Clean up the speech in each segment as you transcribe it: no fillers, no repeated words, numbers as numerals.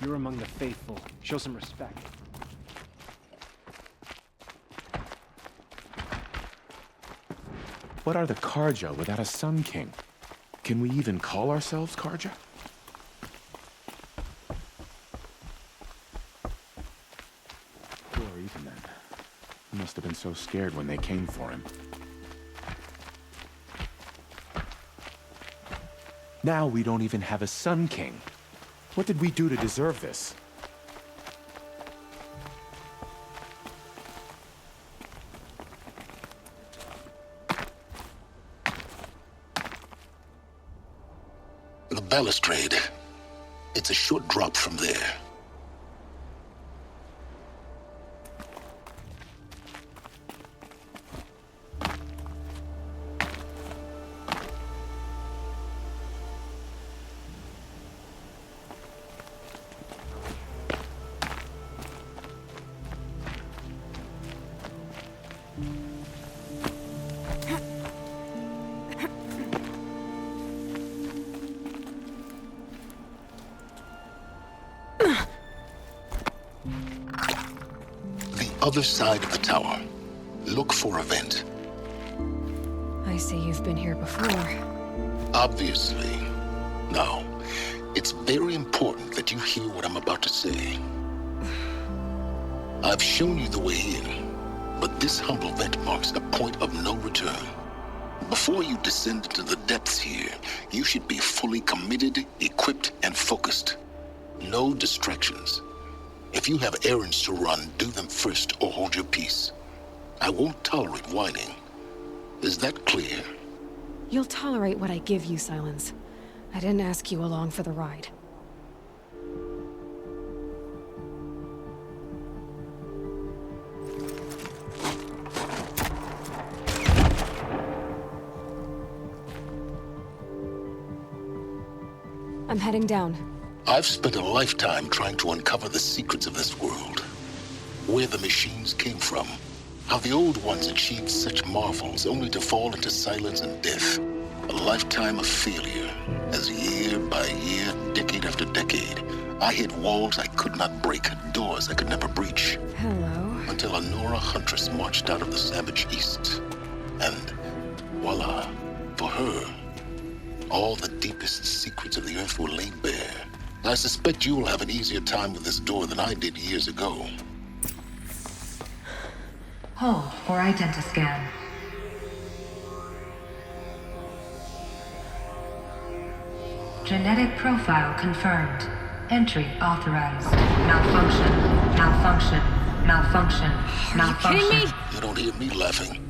You're among the faithful. Show some respect. What are the Karja without a Sun King? Can we even call ourselves Karja? Or even then. He must have been so scared when they came for him. Now we don't even have a Sun King. What did we do to deserve this? The balustrade. It's a short drop from there. Other side of the tower. Look for a vent. I see you've been here before. Obviously. Now, it's very important that you hear what I'm about to say. I've shown you the way in, but this humble vent marks a point of no return. Before you descend into the depths here, you should be fully committed, equipped, and focused. No distractions. If you have errands to run, do them first or hold your peace. I won't tolerate whining. Is that clear? You'll tolerate what I give you, Silence. I didn't ask you along for the ride. I'm heading down. I've spent a lifetime trying to uncover the secrets of this world. Where the machines came from. How the old ones achieved such marvels only to fall into silence and death. A lifetime of failure, as year by year, decade after decade, I hit walls I could not break, doors I could never breach. Hello. Until a Nora huntress marched out of the savage east. And voila, for her, all the deepest secrets of the earth were laid bare. I suspect you will have an easier time with this door than I did years ago. Hold for identiscan. Genetic profile confirmed. Entry authorized. Malfunction. Malfunction. Malfunction. Malfunction. Are you kidding me? You don't hear me laughing.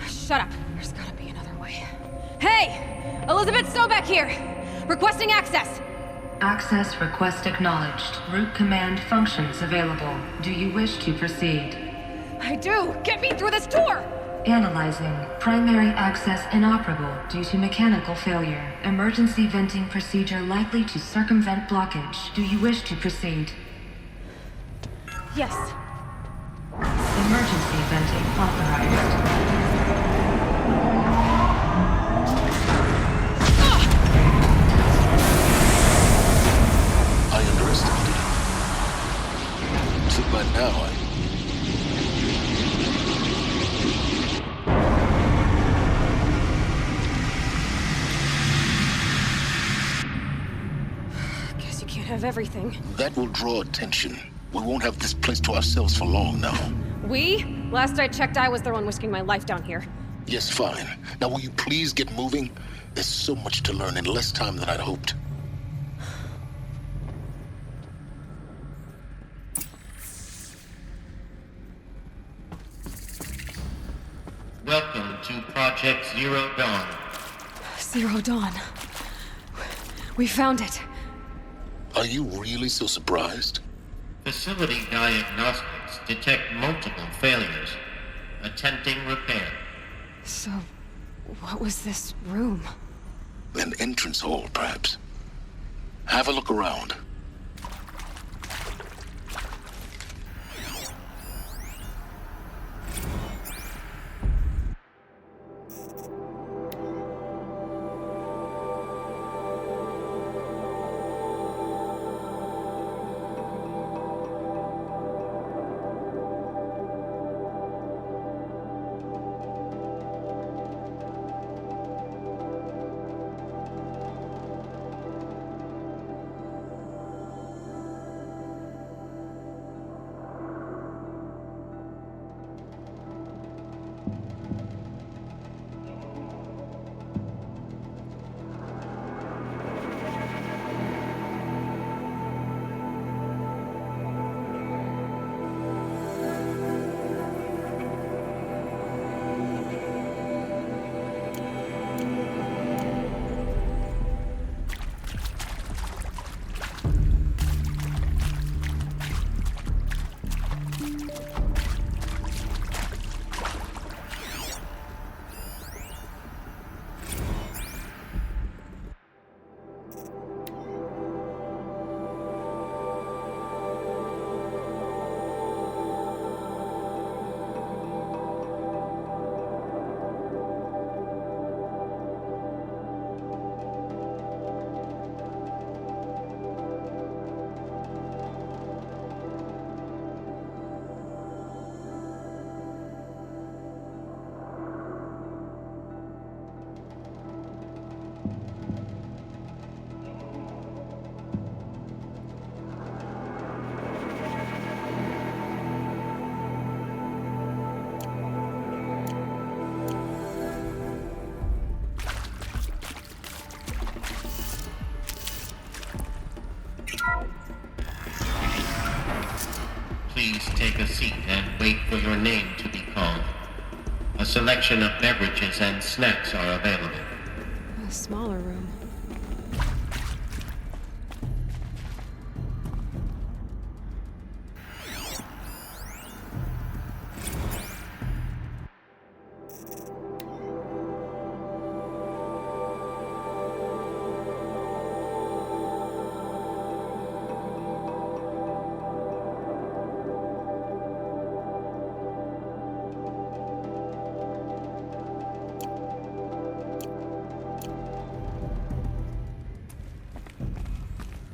Shut up. There's gotta be another way. Hey! Elizabeth Sobeck here! Requesting access! Access request acknowledged. Root command functions available. Do you wish to proceed? I do! Get me through this door! Analyzing. Primary access inoperable due to mechanical failure. Emergency venting procedure likely to circumvent blockage. Do you wish to proceed? Yes. Emergency venting authorized. I underestimated it. See, by now Guess you can't have everything. that will draw attention. We won't have this place to ourselves for long now. We? Last I checked, I was the one risking my life down here. Yes, fine. Now will you please get moving? There's so much to learn in less time than I'd hoped. Welcome to Project Zero Dawn. Zero Dawn. We found it. Are you really so surprised? Facility diagnostics detect multiple failures. Attempting repair. So, what was this room? An entrance hall, perhaps. Have a look around. Please take a seat and wait for your name to be called. A selection of beverages and snacks are available. A smaller room.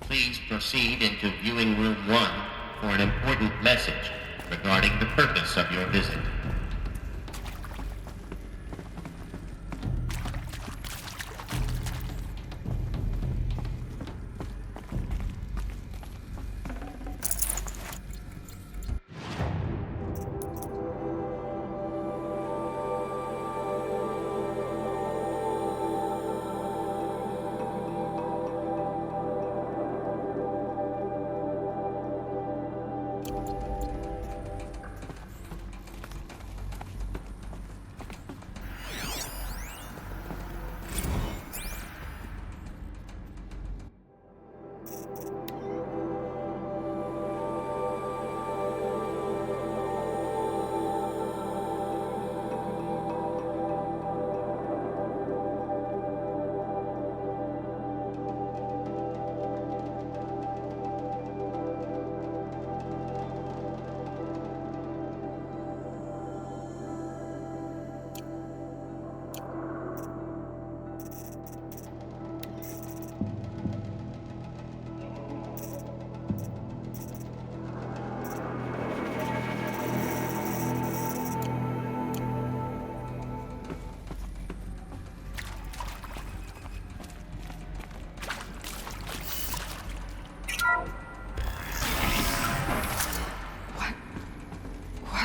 Please proceed into viewing room 1 for an important message regarding the purpose of your visit.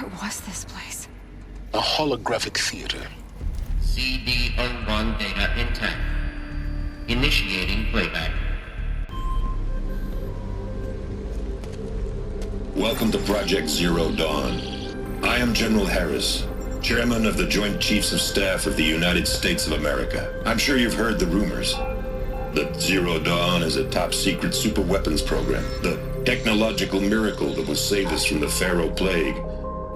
What was this place? A holographic theater. CD01 data intact. Initiating playback. Welcome to Project Zero Dawn. I am General Harris, Chairman of the Joint Chiefs of Staff of the United States of America. I'm sure you've heard the rumors that Zero Dawn is a top-secret superweapons program, the technological miracle that will save us from the Pharaoh Plague,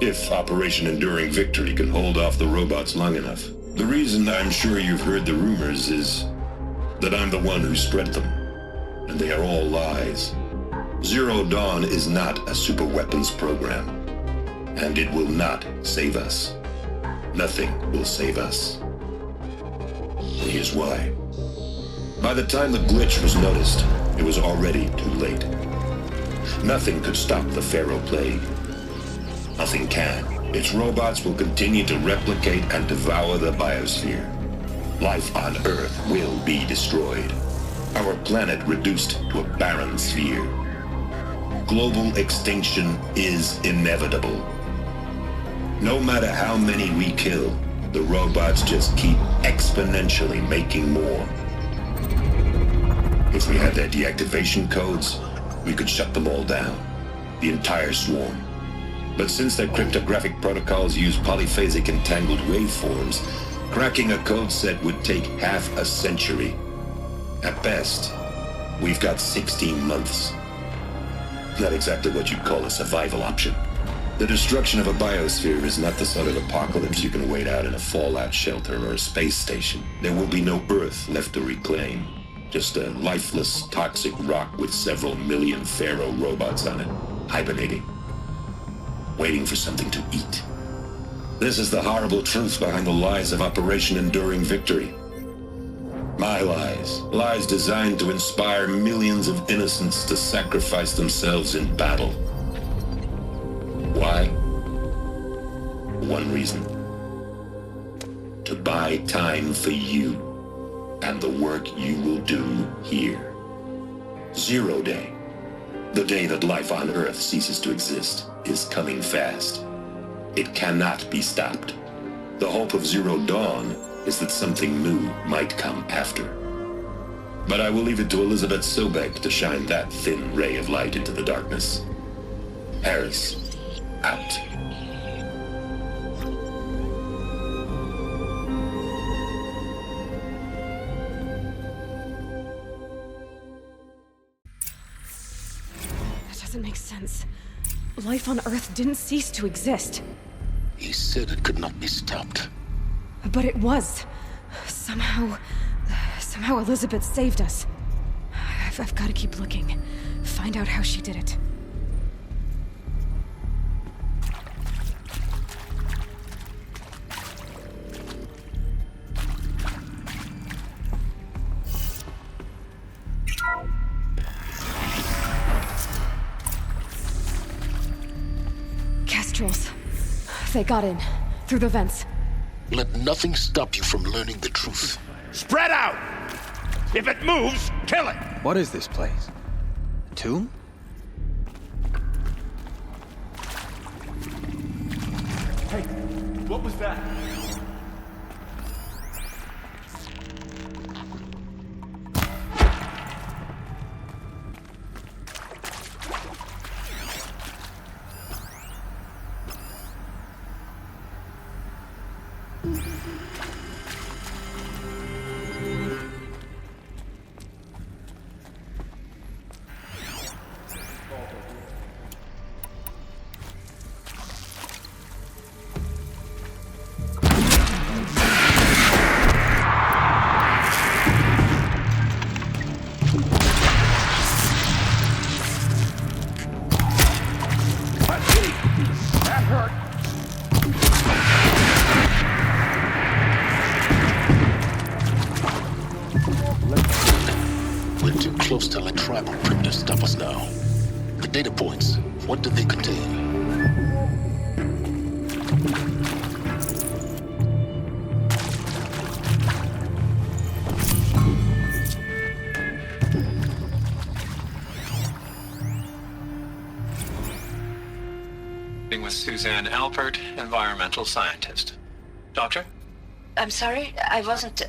if Operation Enduring Victory can hold off the robots long enough. The reason I'm sure you've heard the rumors is that I'm the one who spread them, and they are all lies. Zero Dawn is not a superweapons program, and it will not save us. Nothing will save us. And here's why. By the time the glitch was noticed, it was already too late. Nothing could stop the Pharaoh Plague. Nothing can. Its robots will continue to replicate and devour the biosphere. Life on Earth will be destroyed. Our planet reduced to a barren sphere. Global extinction is inevitable. No matter how many we kill, the robots just keep exponentially making more. If we had their deactivation codes, we could shut them all down. The entire swarm. But since their cryptographic protocols use polyphasic entangled waveforms, cracking a code set would take half a century. At best, we've got 16 months. Not exactly what you'd call a survival option. The destruction of a biosphere is not the sort of apocalypse you can wait out in a fallout shelter or a space station. There will be no Earth left to reclaim. Just a lifeless, toxic rock with several million Pharaoh robots on it, hibernating. Waiting for something to eat. This is the horrible truth behind the lies of Operation Enduring Victory. My lies. Lies designed to inspire millions of innocents to sacrifice themselves in battle. Why? One reason. To buy time for you and the work you will do here. Zero Day. The day that life on Earth ceases to exist is coming fast. It cannot be stopped. The hope of Zero Dawn is that something new might come after. But I will leave it to Elizabeth Sobek to shine that thin ray of light into the darkness. Harris, out. That doesn't make sense. Life on Earth didn't cease to exist. He said it could not be stopped. But it was. Somehow Elizabeth saved us. I've got to keep looking. Find out how she did it. Kestrels. They got in. Through the vents. Let nothing stop you from learning the truth. Spread out! If it moves, kill it! What is this place? A tomb? Hey, what was that? We're too close to let tribal primitives stop us now. The data points, what do they contain? With Suzanne Alpert, environmental scientist. Doctor? I'm sorry, I wasn't,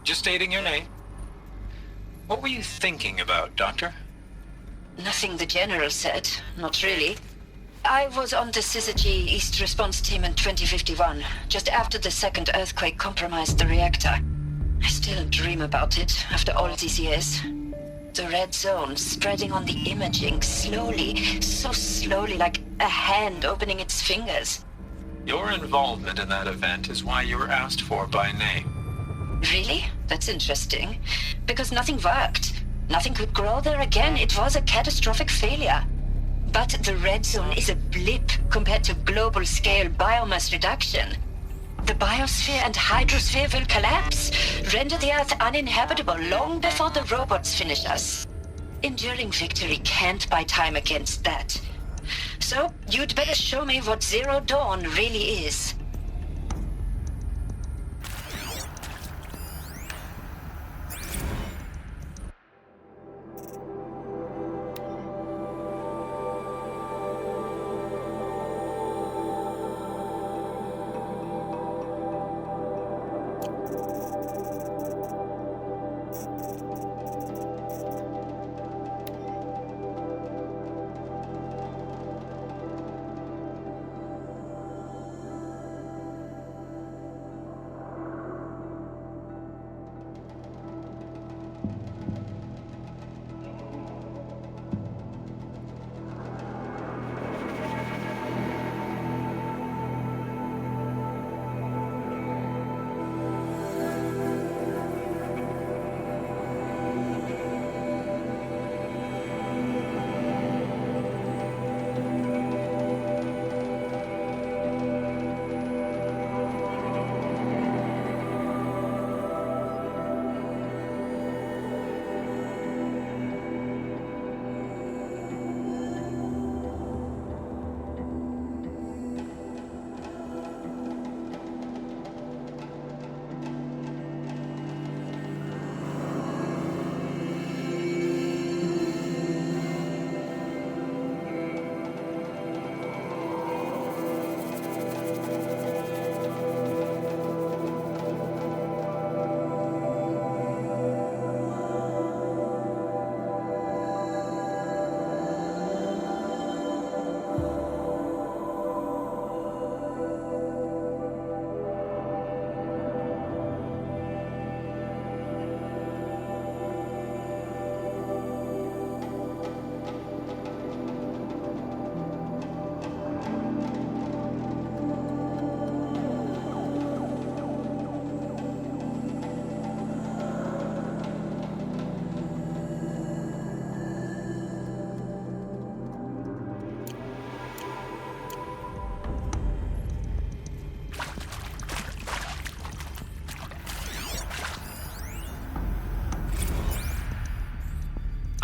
Just stating your name. What were you thinking about, Doctor? Nothing the General said. Not really. I was on the Syzygy East Response Team in 2051, just after the second earthquake compromised the reactor. I still dream about it, after all these years. The red zone spreading on the imaging, slowly, so slowly, like a hand opening its fingers. Your involvement in that event is why you were asked for by name. Really? That's interesting. Because nothing worked. Nothing could grow there again. It was a catastrophic failure. But the red zone is a blip compared to global-scale biomass reduction. The biosphere and hydrosphere will collapse, render the Earth uninhabitable long before the robots finish us. Enduring victory can't buy time against that. So, you'd better show me what Zero Dawn really is.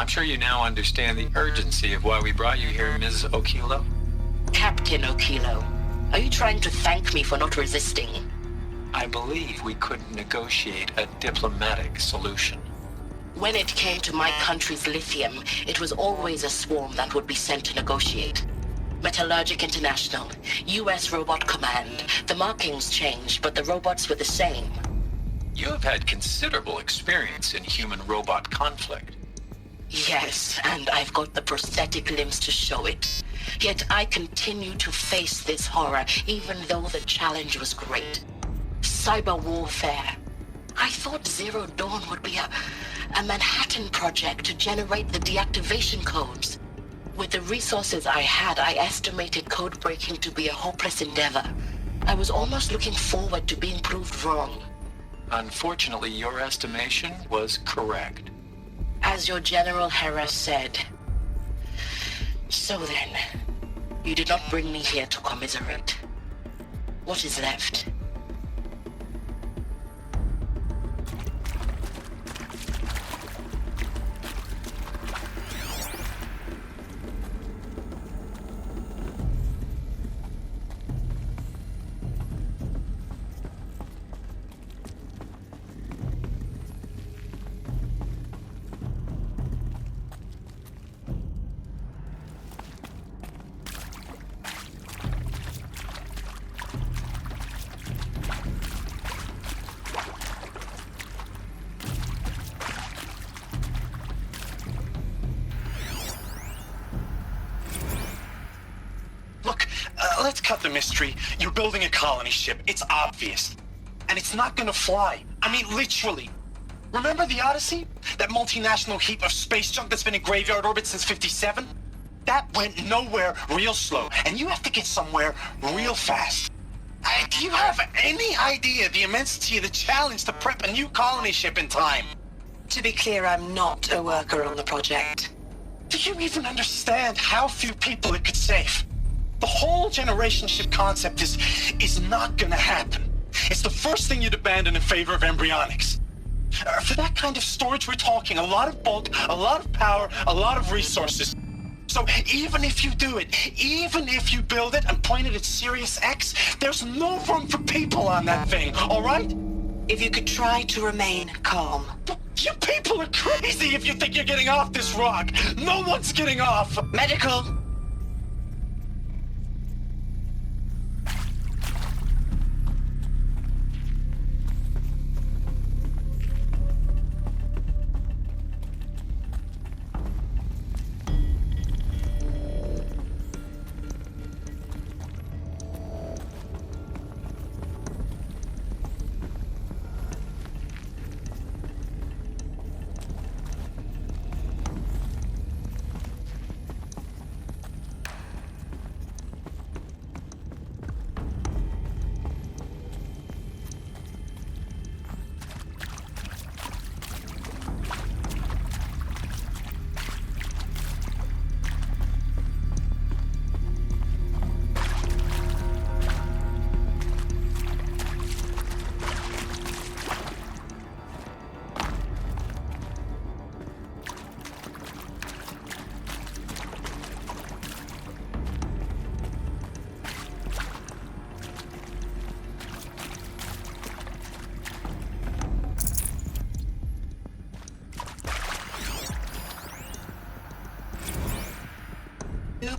I'm sure you now understand the urgency of why we brought you here, Ms. Okilo. Captain Okilo, are you trying to thank me for not resisting? I believe we could negotiate a diplomatic solution. When it came to my country's lithium, it was always a swarm that would be sent to negotiate. Metallurgic International, US Robot Command. The markings changed, but the robots were the same. You have had considerable experience in human-robot conflict. Yes, and I've got the prosthetic limbs to show it. Yet I continue to face this horror, even though the challenge was great. Cyber warfare. I thought Zero Dawn would be a Manhattan project to generate the deactivation codes. With the resources I had, I estimated code breaking to be a hopeless endeavor. I was almost looking forward to being proved wrong. Unfortunately, your estimation was correct. As your General Harris said. So then, you did not bring me here to commiserate. What is left? Let's cut the mystery. You're building a colony ship. It's obvious. And it's not gonna fly. I mean, literally. Remember the Odyssey? That multinational heap of space junk that's been in graveyard orbit since 57? That went nowhere real slow. And you have to get somewhere real fast. Do you have any idea the immensity of the challenge to prep a new colony ship in time? To be clear, I'm not a worker on the project. Do you even understand how few people it could save? The whole generation ship concept is not gonna happen. It's the first thing you'd abandon in favor of embryonics. For that kind of storage, we're talking a lot of bulk, a lot of power, a lot of resources. So even if you do it, even if you build it and point it at Sirius X, there's no room for people on that thing, all right? If you could try to remain calm. You people are crazy if you think you're getting off this rock. No one's getting off. Medical.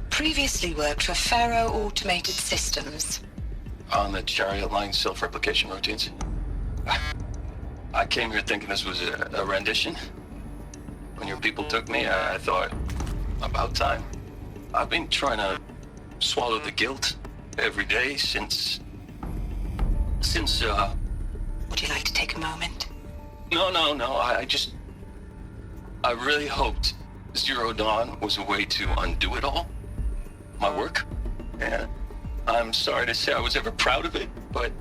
Previously worked for Faro Automated Systems. On the Chariot Line self-replication routines. I came here thinking this was a rendition. When your people took me, I thought, about time. I've been trying to swallow the guilt every day since... Would you like to take a moment? No, I really hoped Zero Dawn was a way to undo it all. My work. And I'm sorry to say I was ever proud of it, but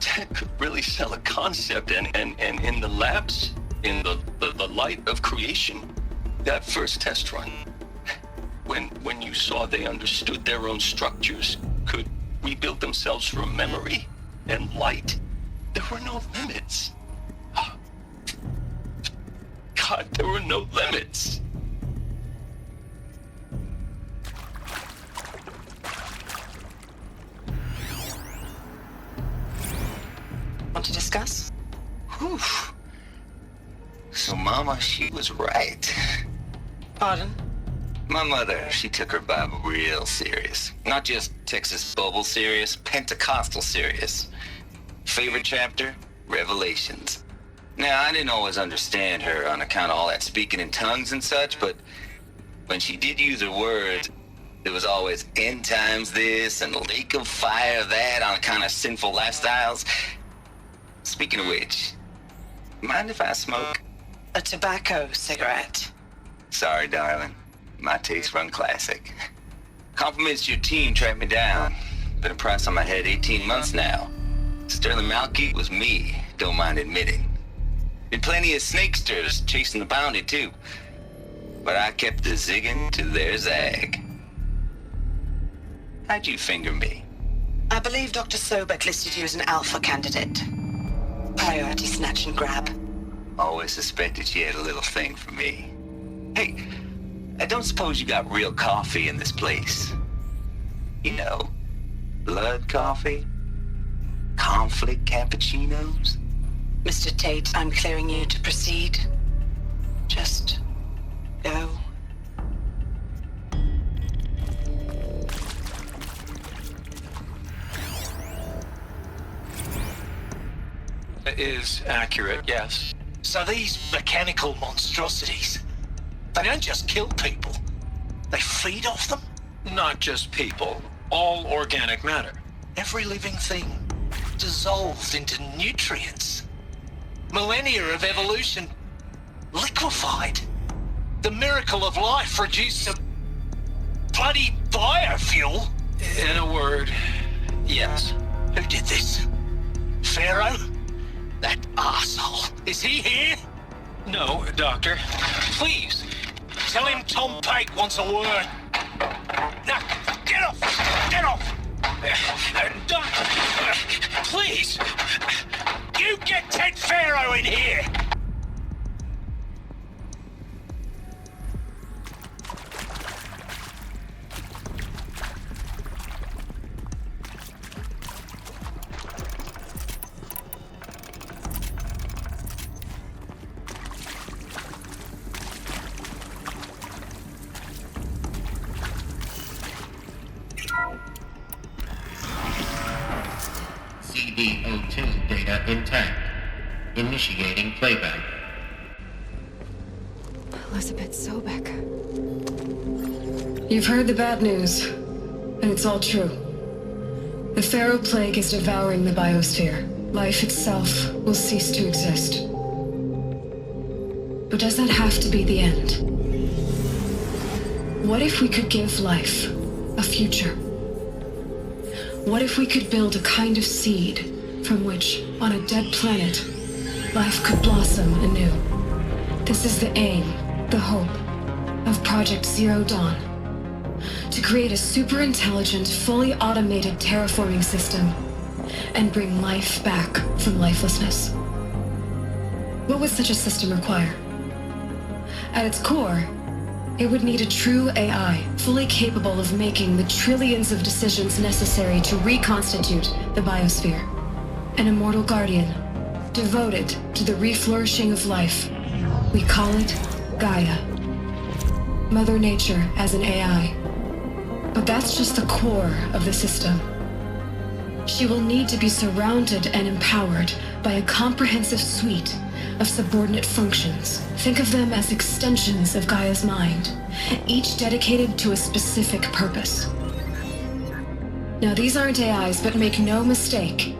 Ted could really sell a concept, and in the labs, in the light of creation, that first test run, when you saw they understood their own structures, could rebuild themselves from memory and light, there were no limits. God, there were no limits. Want to discuss? Whew. So Mama, she was right. Pardon? My mother, she took her Bible real serious. Not just Texas Bible serious, Pentecostal serious. Favorite chapter? Revelations. Now, I didn't always understand her on account of all that speaking in tongues and such, but when she did use her words, there was always end times this and lake of fire that on account of sinful lifestyles. Speaking of which, mind if I smoke? A tobacco cigarette. Sorry, darling. My taste run classic. Compliments to your team tracked me down. Been a price on my head 18 months now. Sterling Malky was me, don't mind admitting. Been plenty of snakesters chasing the bounty too. But I kept the zigging to their zag. How'd you finger me? I believe Dr. Sobek listed you as an alpha candidate. Priority snatch and grab. Always suspected she had a little thing for me. Hey, I don't suppose you got real coffee in this place? You know, blood coffee? Conflict cappuccinos? Mr. Tate, I'm clearing you to proceed. Just go. Is accurate, yes. So these mechanical monstrosities, they don't just kill people, they feed off them? Not just people, all organic matter. Every living thing dissolved into nutrients. Millennia of evolution liquefied. The miracle of life reduced to bloody biofuel. In a word, yes. Who did this? Pharaoh? That arsehole. Is he here? No, Doctor. Please, tell him Tom Pate wants a word. Now, get off! Get off! Doctor, please! You get Ted Pharaoh in here! CD02 data intact. Initiating playback. Elizabeth Sobek. You've heard the bad news, and it's all true. The Pharaoh Plague is devouring the biosphere. Life itself will cease to exist. But does that have to be the end? What if we could give life a future? What if we could build a kind of seed from which, on a dead planet, life could blossom anew? This is the aim, the hope, of Project Zero Dawn. To create a super-intelligent, fully automated terraforming system and bring life back from lifelessness. What would such a system require? At its core, it would need a true AI, fully capable of making the trillions of decisions necessary to reconstitute the biosphere. An immortal guardian, devoted to the reflourishing of life. We call it Gaia. Mother Nature as an AI. But that's just the core of the system. She will need to be surrounded and empowered by a comprehensive suite of subordinate functions. Think of them as extensions of Gaia's mind, each dedicated to a specific purpose. Now, these aren't AIs, but make no mistake,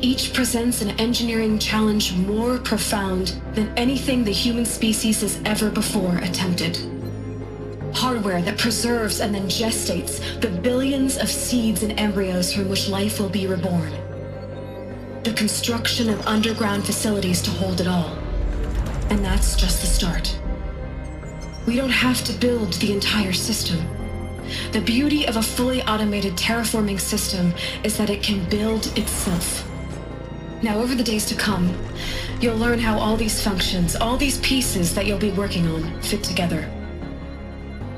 each presents an engineering challenge more profound than anything the human species has ever before attempted. Hardware that preserves and then gestates the billions of seeds and embryos from which life will be reborn. The construction of underground facilities to hold it all. And that's just the start. We don't have to build the entire system. The beauty of a fully automated terraforming system is that it can build itself. Now, over the days to come, you'll learn how all these functions, all these pieces that you'll be working on, fit together.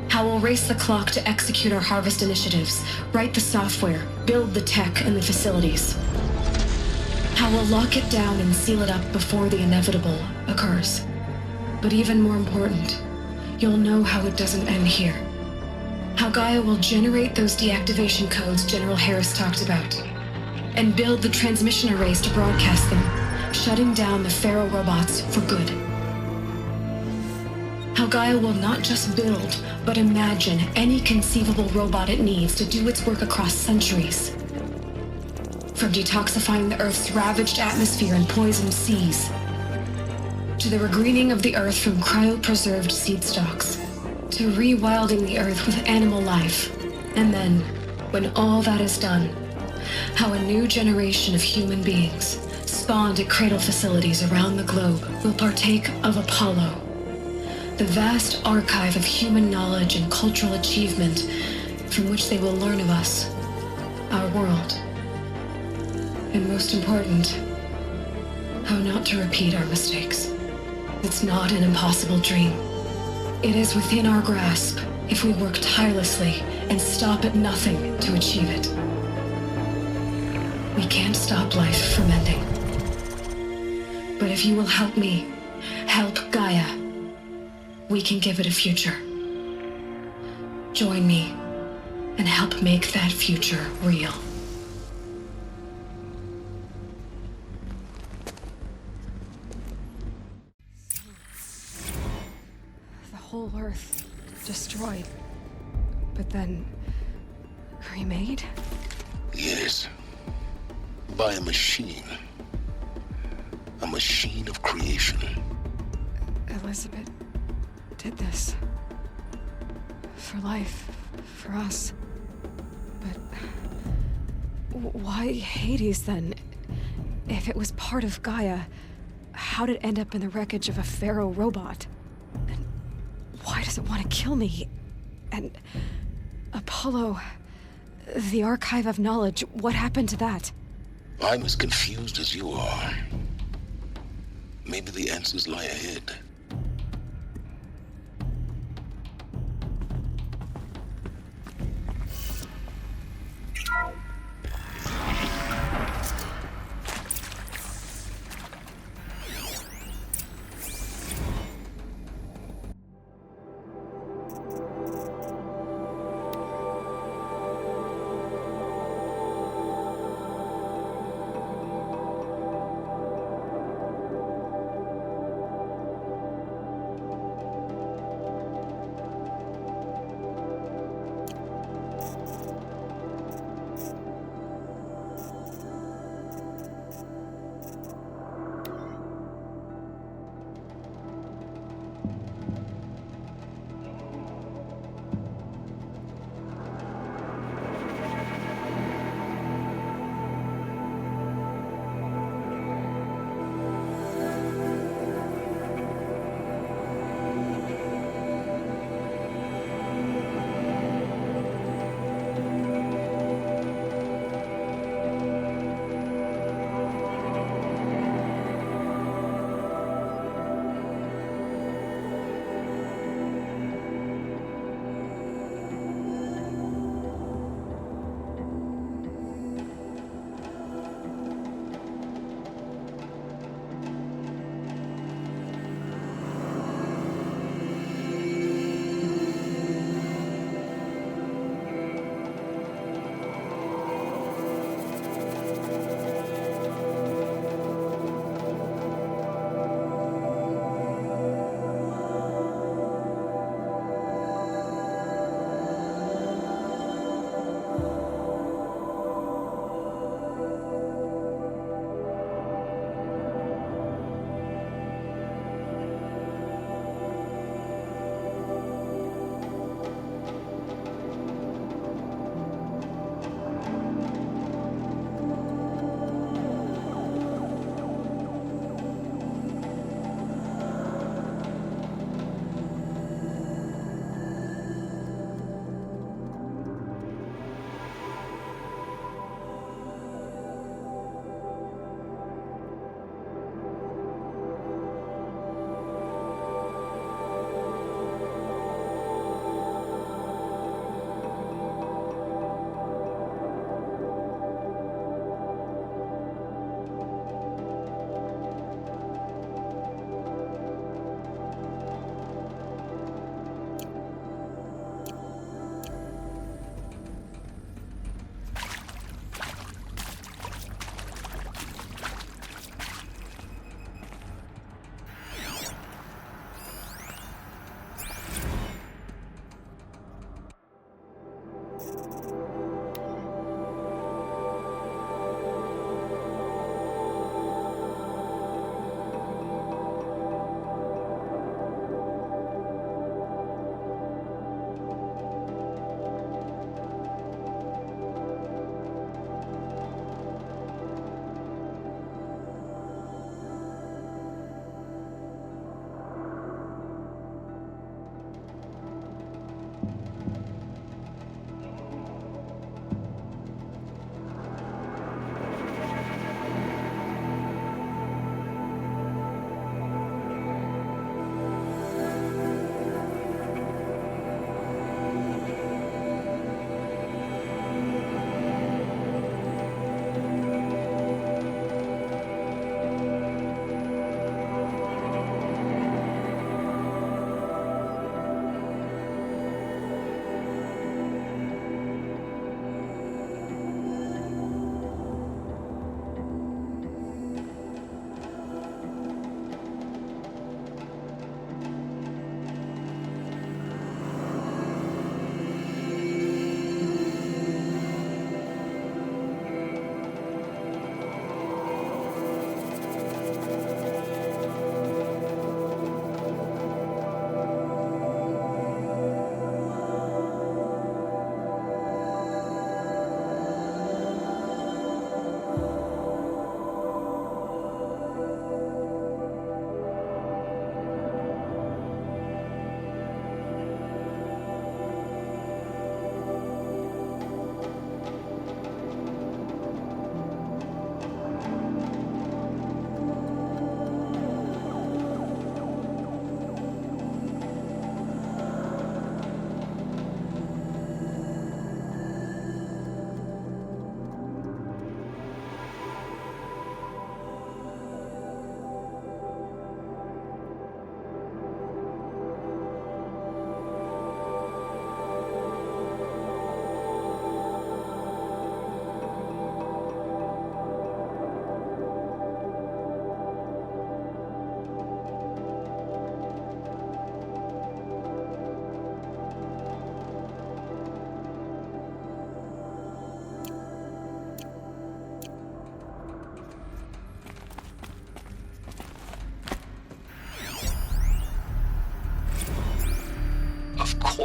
How we'll race the clock to execute our harvest initiatives, write the software, build the tech and the facilities. How we'll lock it down and seal it up before the inevitable occurs. But even more important, you'll know how it doesn't end here. How Gaia will generate those deactivation codes General Harris talked about, and build the transmission arrays to broadcast them, shutting down the Pharaoh robots for good. How Gaia will not just build, but imagine any conceivable robot it needs to do its work across centuries. From detoxifying the Earth's ravaged atmosphere and poisoned seas, to the regreening of the Earth from cryopreserved seed stalks, to rewilding the Earth with animal life. And then, when all that is done, how a new generation of human beings, spawned at cradle facilities around the globe, will partake of Apollo, the vast archive of human knowledge and cultural achievement from which they will learn of us, our world. And most important, how not to repeat our mistakes. It's not an impossible dream. It is within our grasp if we work tirelessly and stop at nothing to achieve it. We can't stop life from ending. But if you will help me, help Gaia, we can give it a future. Join me and help make that future real. Whole Earth destroyed, but then remade? Yes. By a machine. A machine of creation. Elizabeth did this. For life, for us. But why Hades then? If it was part of Gaia, how'd it end up in the wreckage of a Pharaoh robot? Why does it want to kill me? And Apollo, the archive of knowledge, what happened to that? I'm as confused as you are. Maybe the answers lie ahead.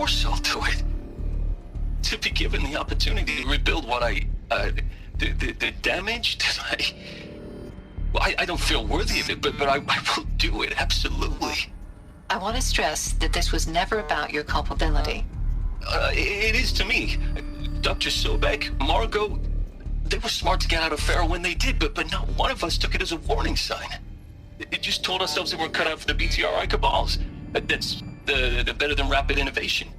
force I'll do it. To be given the opportunity to rebuild what the damage that I don't feel worthy of it, but I will do it, absolutely. I want to stress that this was never about your culpability. It is to me. Dr. Sobek, Margot, they were smart to get out of Pharaoh when they did, but not one of us took it as a warning sign. It just told ourselves that we're cut out for the BTRI cabals. That's the better than rapid innovation.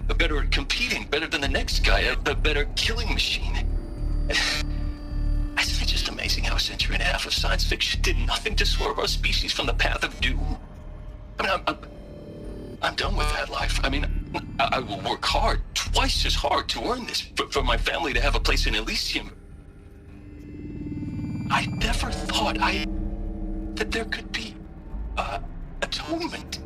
Better at competing, better than the next guy, a better killing machine. Isn't it just amazing how a century and a half of science fiction did nothing to swerve our species from the path of doom? I mean, I'm done with that life. I mean, I will work hard, twice as hard, to earn this, for my family to have a place in Elysium. I never thought that there could be atonement.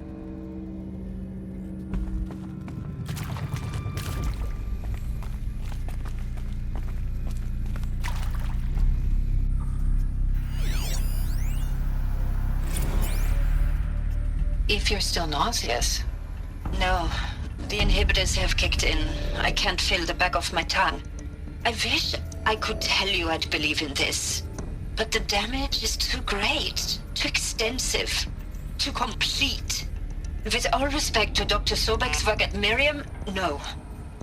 If you're still nauseous. No, the inhibitors have kicked in. I can't feel the back of my tongue. I wish I could tell you I'd believe in this. But the damage is too great, too extensive, too complete. With all respect to Dr. Sobek's work at Miriam, no.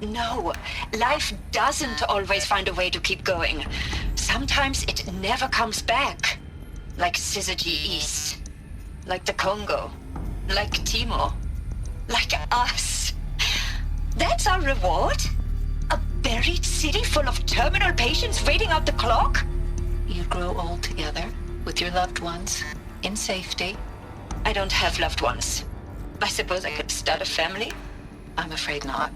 No, life doesn't always find a way to keep going. Sometimes it never comes back. Like Syzygy East. Like the Congo. Like Timo. Like us. That's our reward? A buried city full of terminal patients waiting out the clock? You grow old together, with your loved ones, in safety. I don't have loved ones. I suppose I could start a family? I'm afraid not.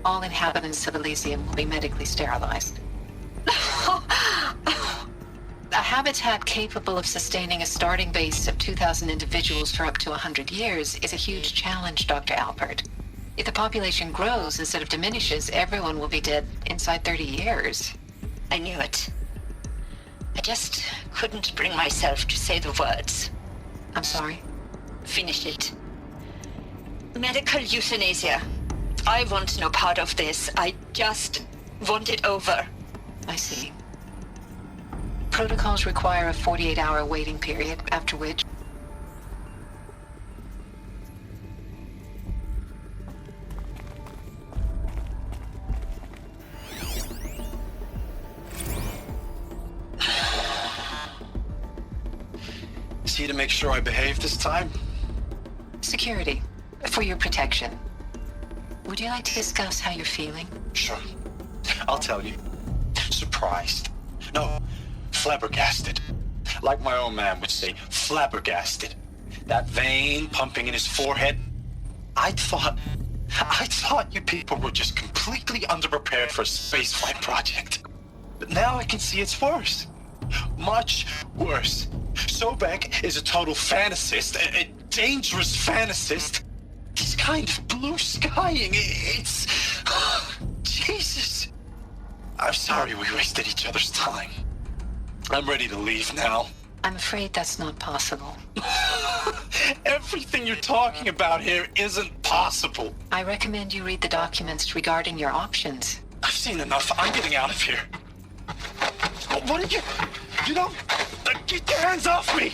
All inhabitants of Elysium will be medically sterilized. A habitat capable of sustaining a starting base of 2,000 individuals for up to 100 years is a huge challenge, Dr. Alpert. If the population grows instead of diminishes, everyone will be dead inside 30 years. I knew it. I just couldn't bring myself to say the words. I'm sorry? Finish it. Medical euthanasia. I want no part of this. I just want it over. I see. Protocols require a 48-hour waiting period, after which... Is he to make sure I behave this time? Security. For your protection. Would you like to discuss how you're feeling? Sure. I'll tell you. Surprised. No, flabbergasted. Like my old man would say, flabbergasted. That vein pumping in his forehead. I thought you people were just completely underprepared for a spaceflight project. But now I can see it's worse. Much worse. Sobek is a total fantasist, a dangerous fantasist. He's kind of blue skying. It's... Jesus. I'm sorry we wasted each other's time. I'm ready to leave now. I'm afraid that's not possible. Everything you're talking about here isn't possible. I recommend you read the documents regarding your options. I've seen enough. I'm getting out of here. What are you... You know... Get your hands off me!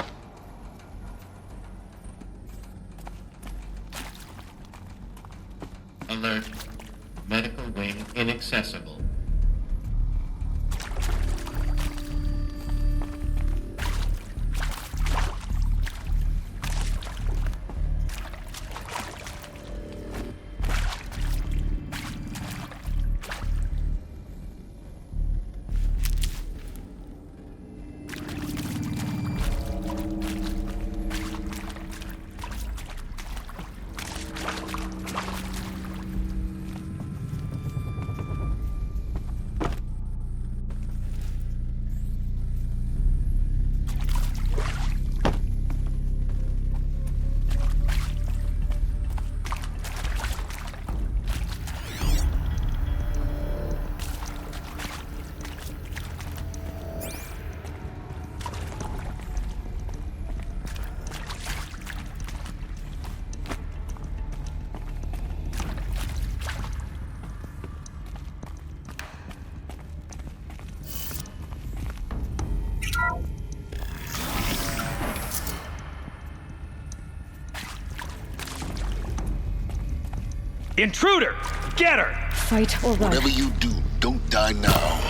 Alert. Medical wing inaccessible. Intruder! Get her! Fight or run. Whatever you do, don't die now.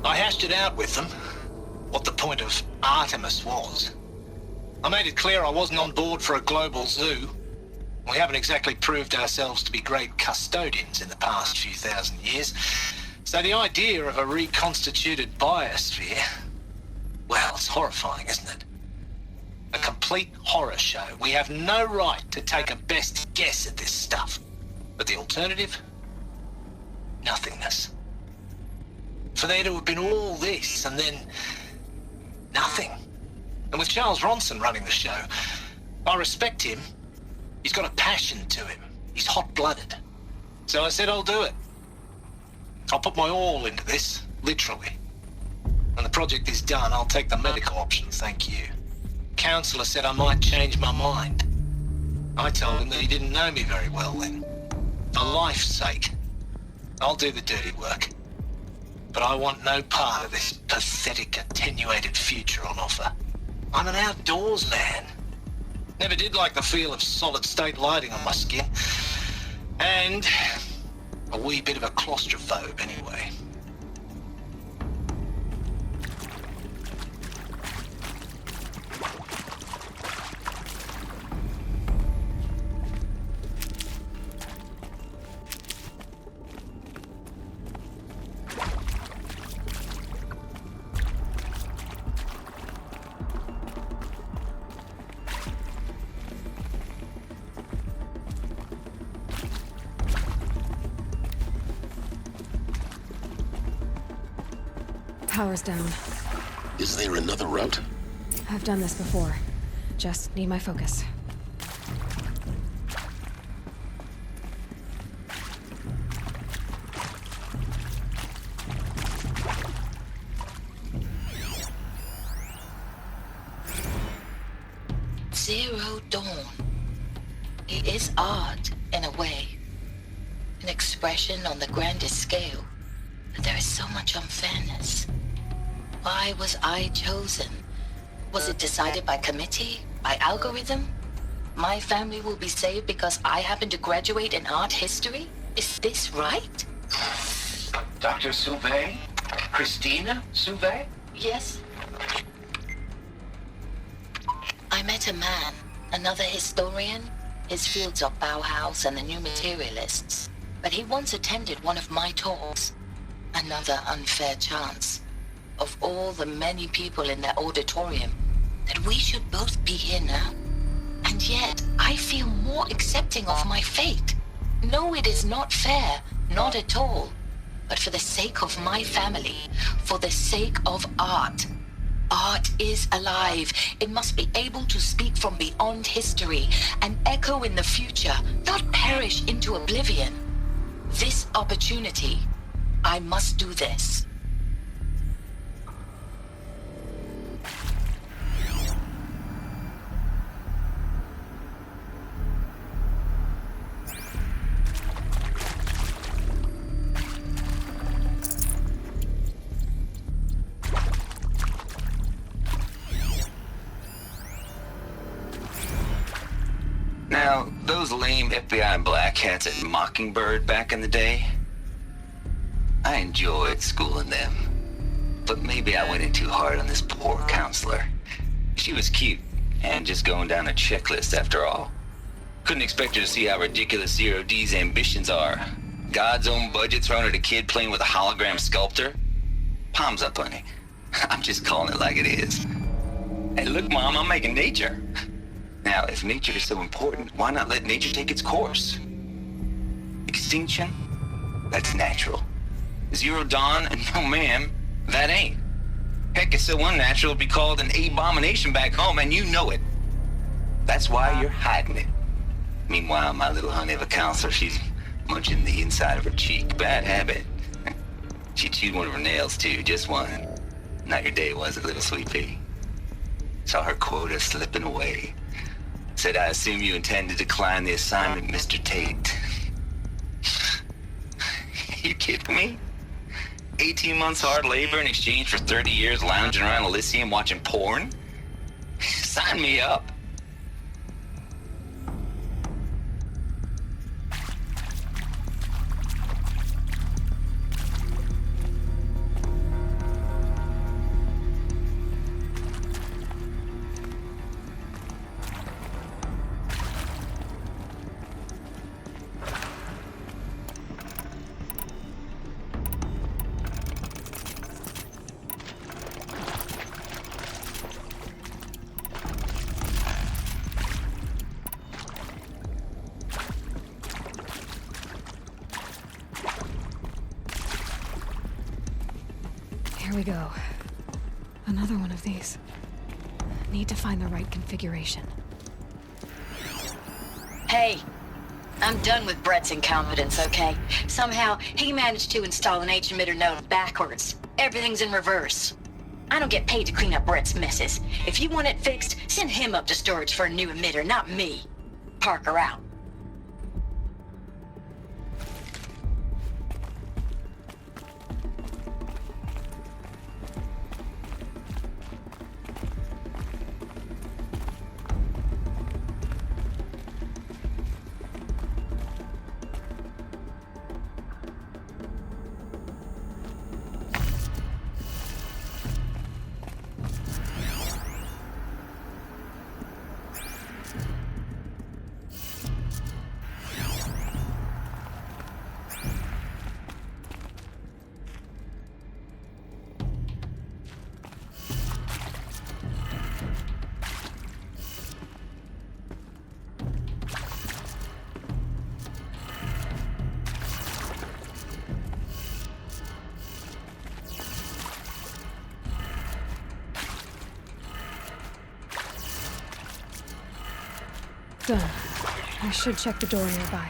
I hashed it out with them, what the point of Artemis was. I made it clear I wasn't on board for a global zoo. We haven't exactly proved ourselves to be great custodians in the past few thousand years. So the idea of a reconstituted biosphere, well, it's horrifying, isn't it? A complete horror show. We have no right to take a best guess at this stuff. But the alternative? Nothingness. For there to have been all this and then nothing. And with Charles Ronson running the show, I respect him. He's got a passion to him. He's hot-blooded. So I said I'll do it. I'll put my all into this, literally. When the project is done, I'll take the medical option, thank you. Counselor said I might change my mind. I told him that he didn't know me very well then. For life's sake, I'll do the dirty work. But I want no part of this pathetic, attenuated future on offer. I'm an outdoors man. Never did like the feel of solid-state lighting on my skin. And a wee bit of a claustrophobe anyway. Power's down. Is there another route? I've done this before. Just need my focus. Zero Dawn. It is art, in a way. An expression on the grandest scale. But there is so much unfairness. Why was I chosen? Was it decided by committee? By algorithm? My family will be saved because I happen to graduate in art history? Is this right? Dr. Sauvé? Christina Sauvé? Yes. I met a man, another historian. His fields are Bauhaus and the New Materialists. But he once attended one of my talks. Another unfair chance. Of all the many people in that auditorium, that we should both be here now. And yet, I feel more accepting of my fate. No, it is not fair, not at all. But for the sake of my family, for the sake of art. Art is alive. It must be able to speak from beyond history and echo in the future, not perish into oblivion. This opportunity, I must do this. lame FBI black hats at Mockingbird back in the day. I enjoyed schooling them. But maybe I went in too hard on this poor counselor. She was cute, and just going down a checklist after all. Couldn't expect her to see how ridiculous Zero D's ambitions are. God's own budget thrown at a kid playing with a hologram sculptor? Palms up, honey. I'm just calling it like it is. Hey, look, Mom, I'm making nature. Now, if nature is so important, why not let nature take its course? Extinction? That's natural. Zero Dawn? No, ma'am, that ain't. Heck, it's so unnatural it'd be called an abomination back home, and you know it. That's why you're hiding it. Meanwhile, my little honey of a counselor, she's munching the inside of her cheek. Bad habit. She chewed one of her nails, too, just one. Not your day, was it, little sweet pea? Saw her quota slipping away. Said, I assume you intend to decline the assignment, Mr. Tate. You kidding me? 18 months hard labor in exchange for 30 years lounging around Elysium watching porn? Sign me up. Here we go. Another one of these. Need to find the right configuration. Hey, I'm done with Brett's incompetence, okay? Somehow, he managed to install an H-emitter node backwards. Everything's in reverse. I don't get paid to clean up Brett's messes. If you want it fixed, send him up to storage for a new emitter, not me. Parker out. Done. I should check the door nearby.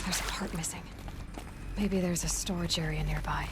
There's a part missing. Maybe there's a storage area nearby.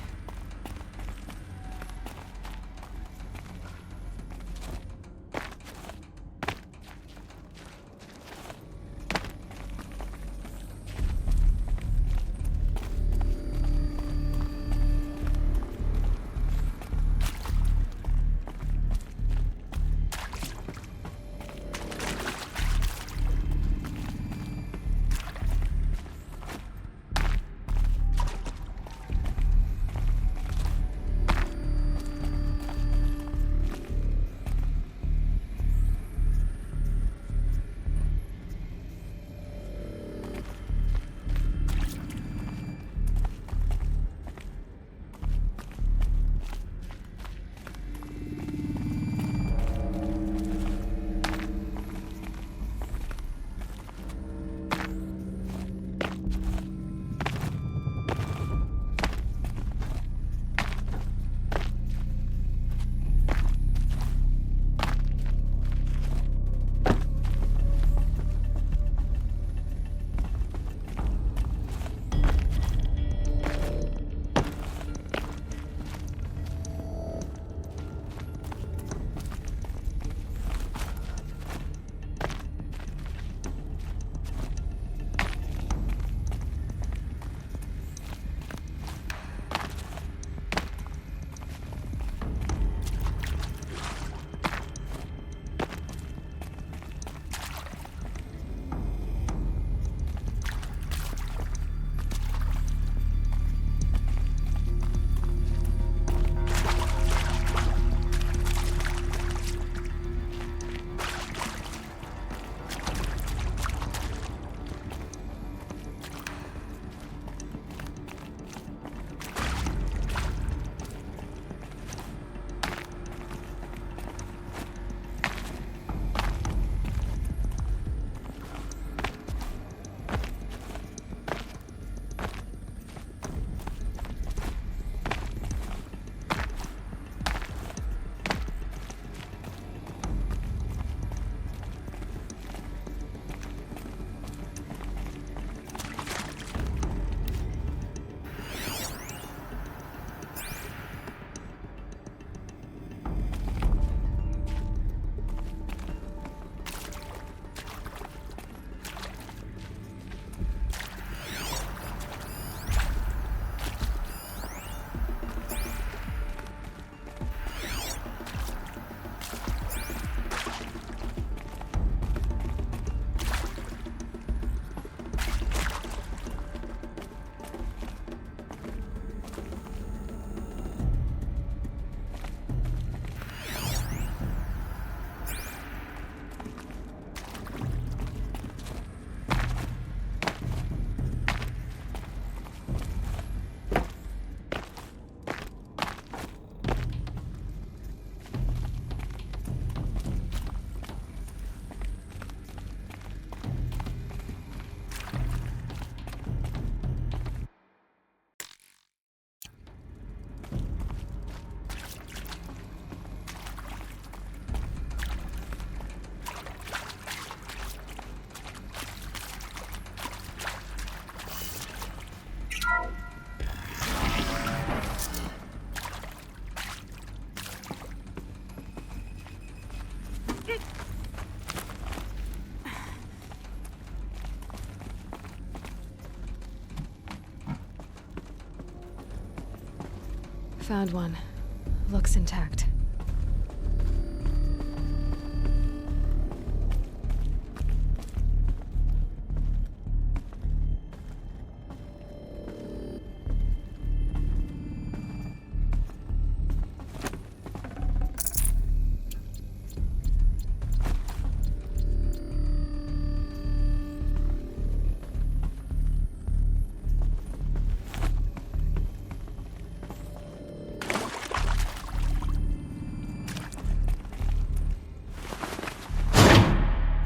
Found one. Looks intact.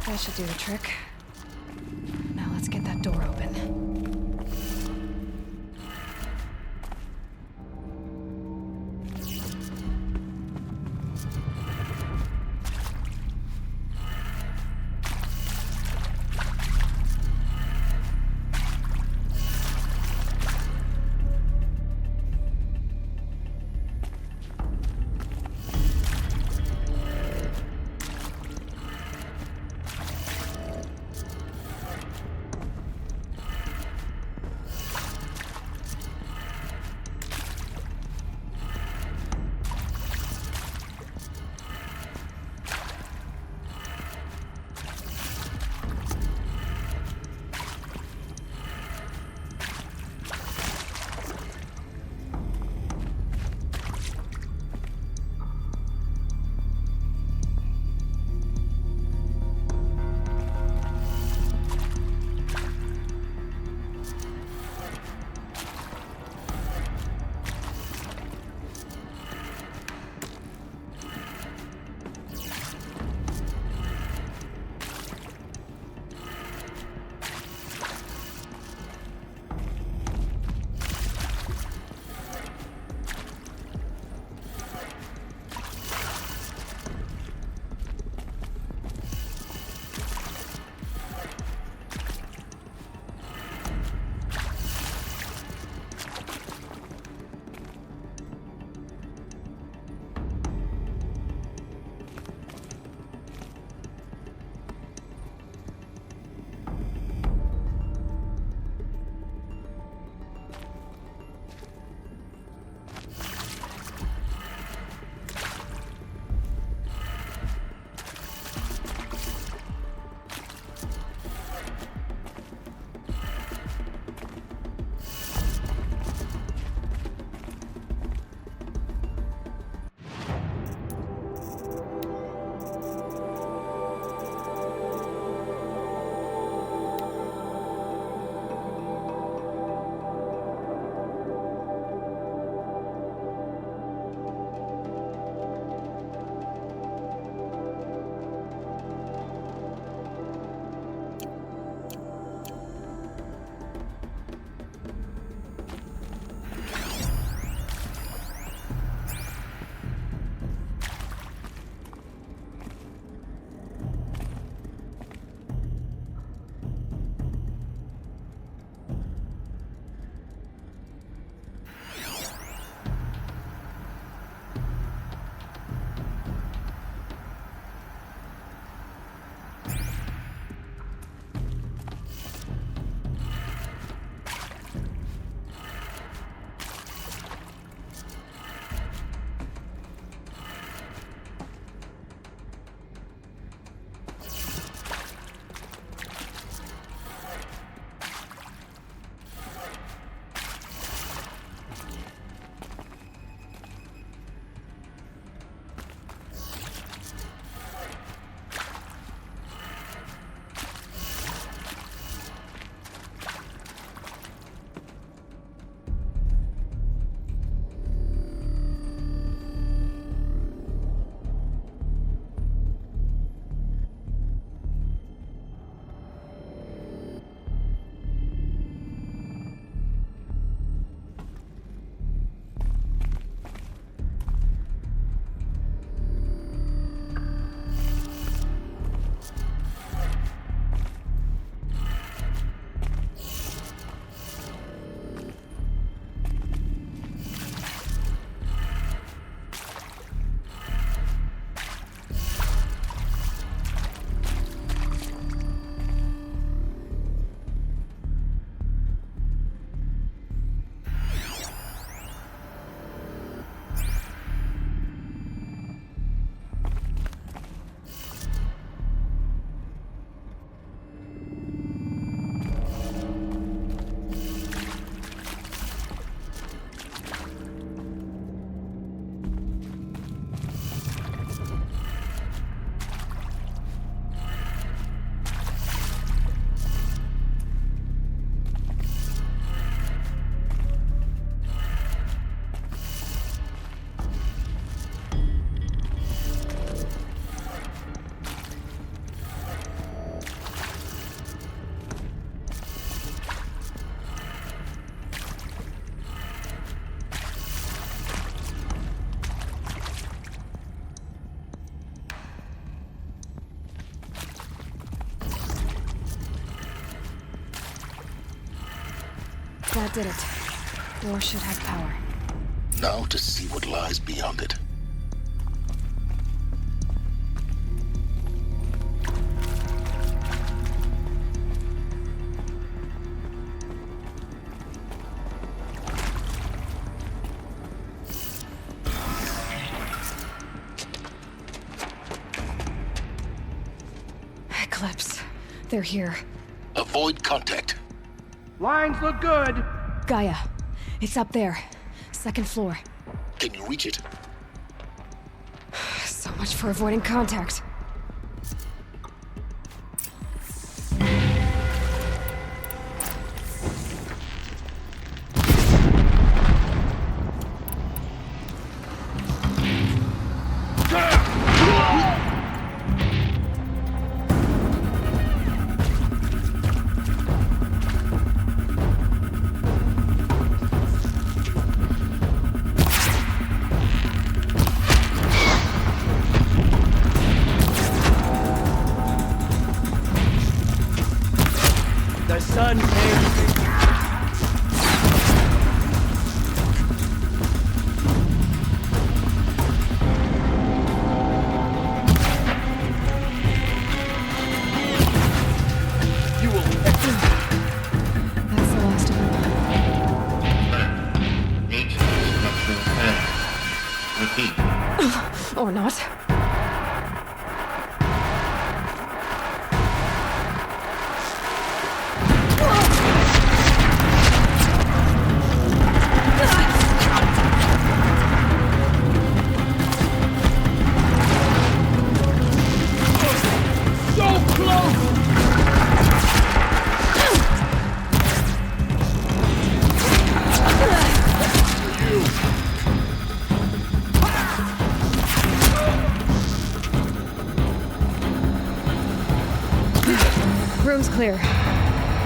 That should do the trick. Now let's get that door open. That did it. Door should have power. Now to see what lies beyond it. Eclipse. They're here. Avoid contact. Lines look good. Gaia. It's up there. Second floor. Can you reach it? So much for avoiding contact. The sun came. You will. That's the last of them. Ancient structural failure. Repeat. Or not. Room's clear.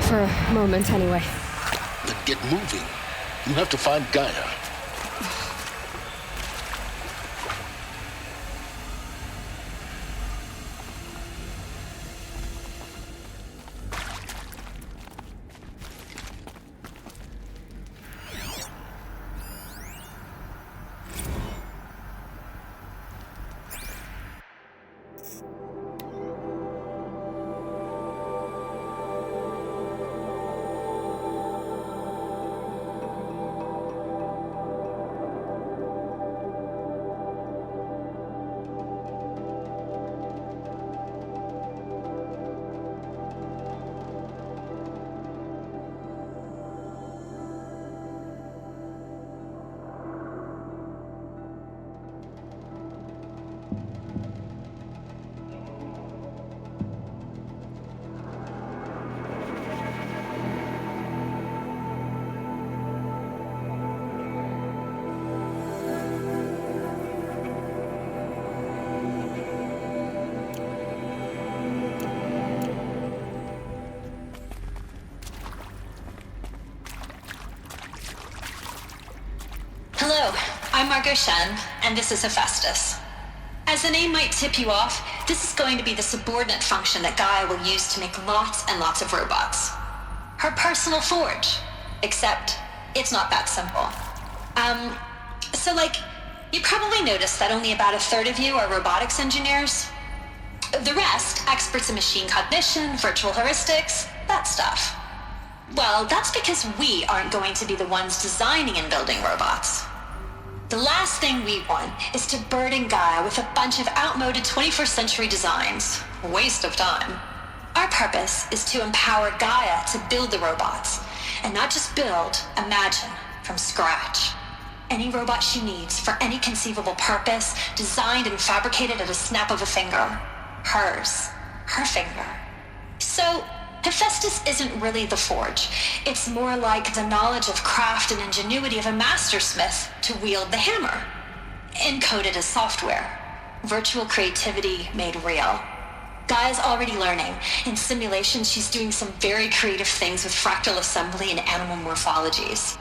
For a moment, anyway. Then get moving. You have to find Gaia. Hello, I'm Margot Shen, and this is Hephaestus. As the name might tip you off, this is going to be the subordinate function that Gaia will use to make lots and lots of robots. Her personal forge. Except, it's not that simple. You probably noticed that only about a third of you are robotics engineers. The rest, experts in machine cognition, virtual heuristics, that stuff. Well, that's because we aren't going to be the ones designing and building robots. The last thing we want is to burden Gaia with a bunch of outmoded 21st century designs. Waste of time. Our purpose is to empower Gaia to build the robots. And not just build, imagine, from scratch. Any robot she needs for any conceivable purpose, designed and fabricated at a snap of a finger. Hers. Her finger. So, Hephaestus isn't really the forge. It's more like the knowledge of craft and ingenuity of a mastersmith to wield the hammer. Encoded as software. Virtual creativity made real. Gaia's already learning. In simulations, she's doing some very creative things with fractal assembly and animal morphologies.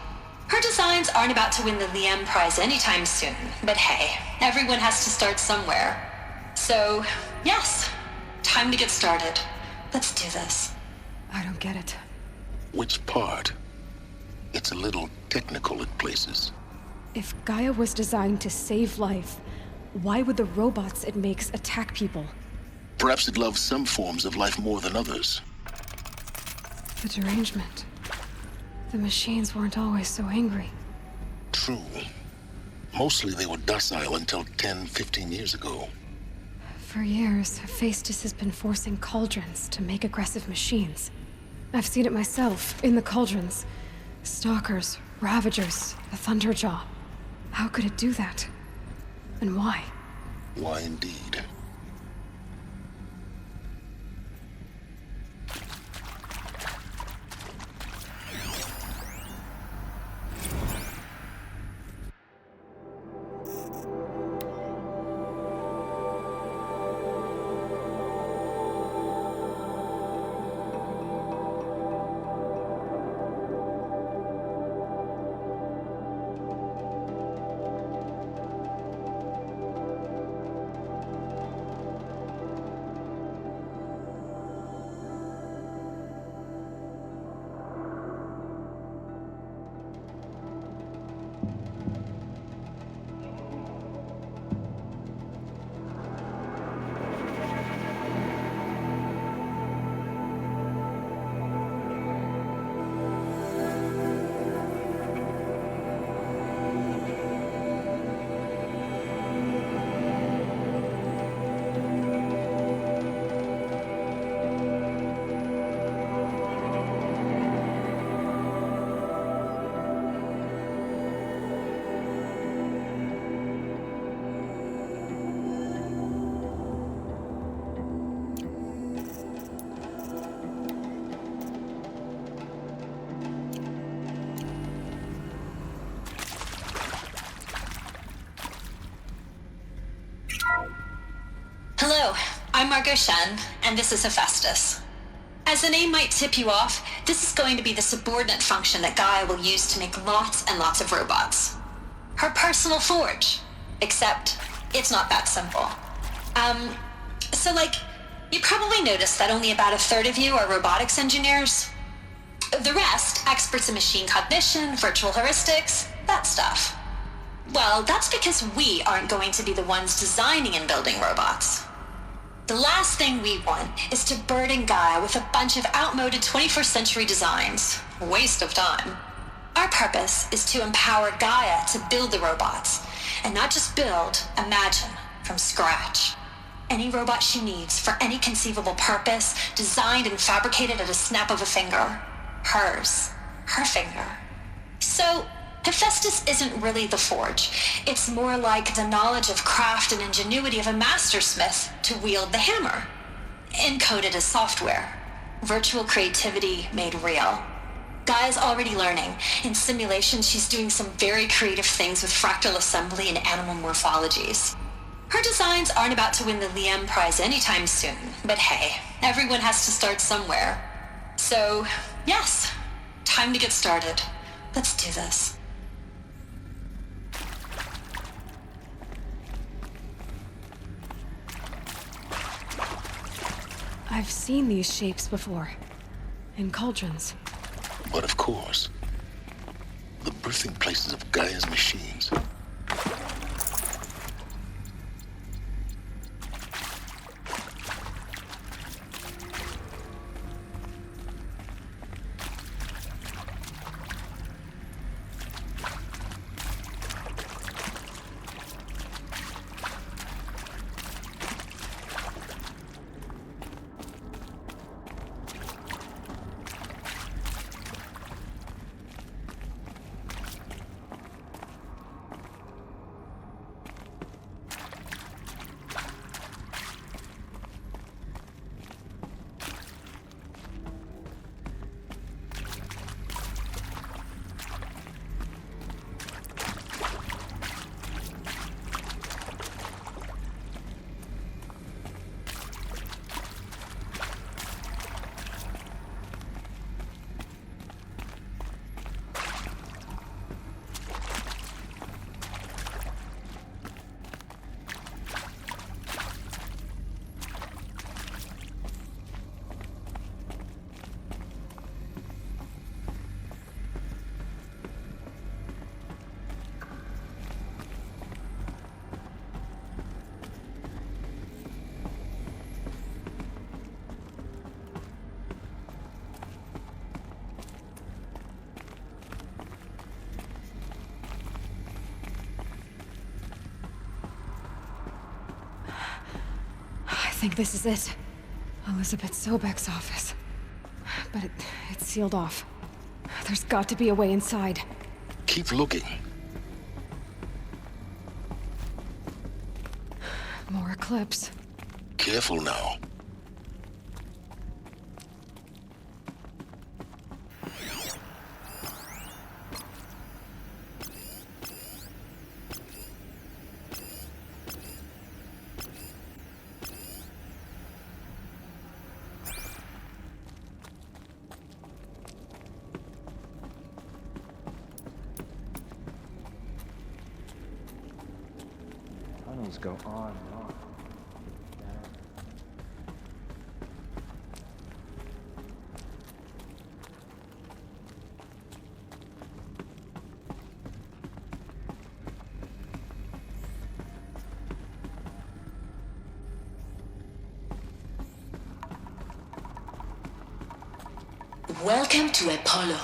Her designs aren't about to win the Liam Prize anytime soon, but hey, everyone has to start somewhere. So, yes, time to get started. Let's do this. I don't get it. Which part? It's a little technical in places. If Gaia was designed to save life, why would the robots it makes attack people? Perhaps it loves some forms of life more than others. The derangement. The machines weren't always so angry. True. Mostly they were docile until 10, 15 years ago. For years, Hephaestus has been forcing cauldrons to make aggressive machines. I've seen it myself, in the cauldrons. Stalkers, Ravagers, the Thunderjaw. How could it do that? And why? Why indeed? Hello, I'm Margot Shen, and this is Hephaestus. As the name might tip you off, this is going to be the subordinate function that Gaia will use to make lots and lots of robots. Her personal forge. Except, it's not that simple. You probably noticed that only about a third of you are robotics engineers. The rest, experts in machine cognition, virtual heuristics, that stuff. Well, that's because we aren't going to be the ones designing and building robots. The last thing we want is to burden Gaia with a bunch of outmoded 21st century designs. Waste of time. Our purpose is to empower Gaia to build the robots, and not just build, imagine, from scratch. Any robot she needs for any conceivable purpose, designed and fabricated at a snap of a finger. Hers. Her finger. So, Hephaestus isn't really the forge. It's more like the knowledge of craft and ingenuity of a mastersmith to wield the hammer. Encoded as software. Virtual creativity made real. Gaia's already learning. In simulations, she's doing some very creative things with fractal assembly and animal morphologies. Her designs aren't about to win the Liam Prize anytime soon, but hey, everyone has to start somewhere. So, yes, time to get started. Let's do this. I've seen these shapes before. In cauldrons. But of course, the birthing places of Gaia's machines. think this is it. Elizabeth Sobek's office. But it's sealed off. There's got to be a way inside. Keep looking. More eclipse. Careful now. Tunnels go on and on. Welcome to Apollo,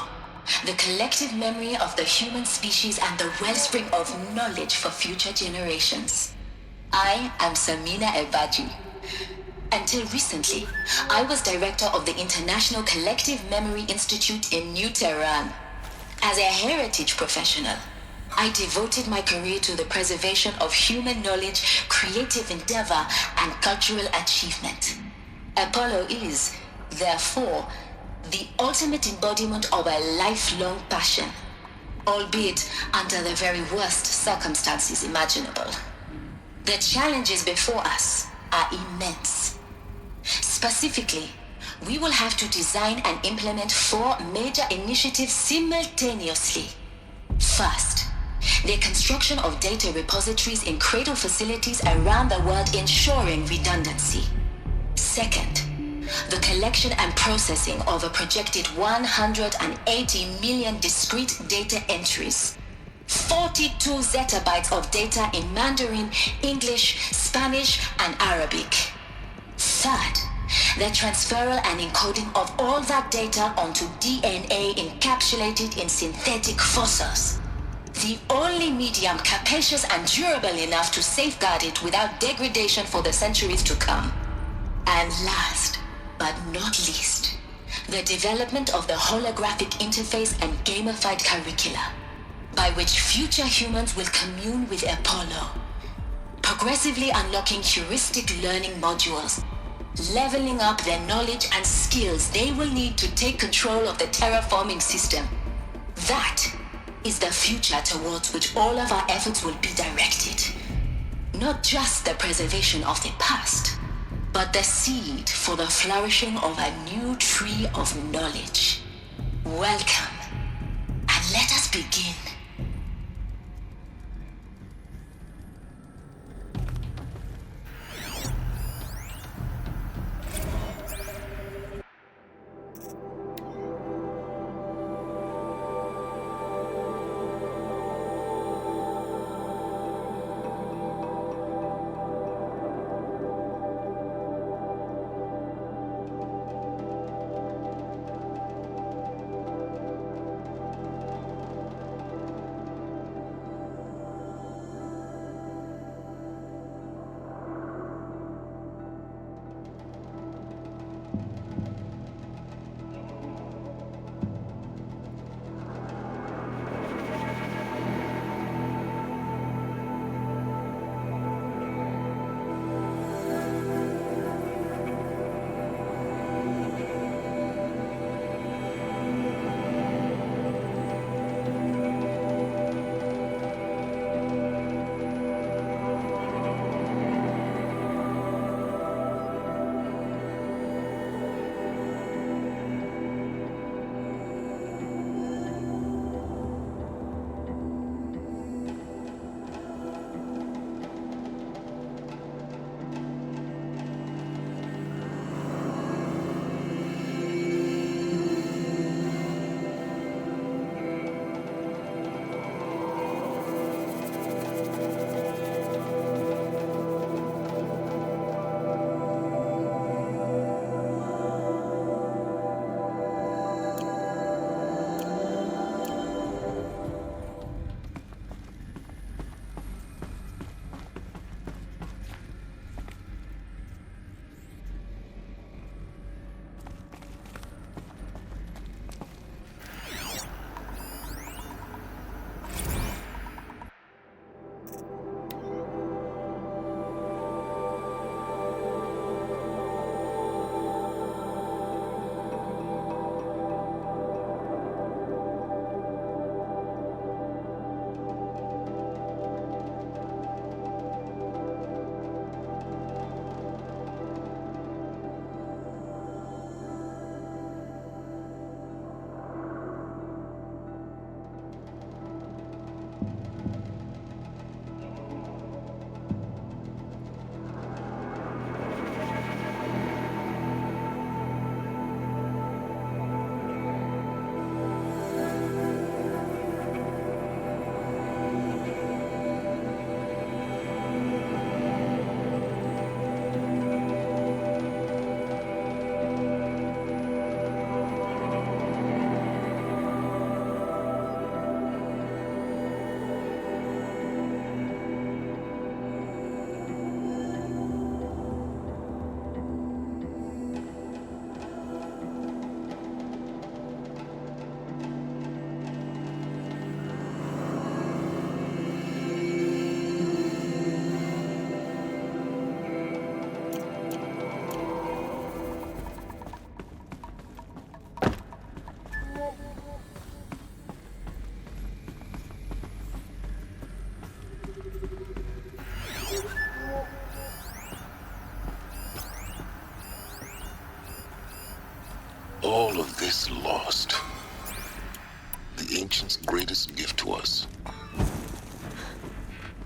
the collective memory of the human species and the wellspring of knowledge for future generations. I am Samina Ebaji. Until recently, I was director of the International Collective Memory Institute in New Tehran. As a heritage professional, I devoted my career to the preservation of human knowledge, creative endeavor, and cultural achievement. Apollo is, therefore, the ultimate embodiment of a lifelong passion, albeit under the very worst circumstances imaginable. The challenges before us are immense. Specifically, we will have to design and implement 4 major initiatives simultaneously. First, the construction of data repositories in cradle facilities around the world ensuring redundancy. Second, the collection and processing of a projected 180 million discrete data entries, 42 zettabytes of data in Mandarin, English, Spanish, and Arabic. Third, the transferal and encoding of all that data onto DNA encapsulated in synthetic fossils, the only medium capacious and durable enough to safeguard it without degradation for the centuries to come. And last, but not least, the development of the holographic interface and gamified curricula, by which future humans will commune with Apollo, progressively unlocking heuristic learning modules, leveling up their knowledge and skills they will need to take control of the terraforming system. That is the future towards which all of our efforts will be directed. Not just the preservation of the past, but the seed for the flourishing of a new tree of knowledge. Welcome, and let us begin. all of this lost, the ancients' greatest gift to us.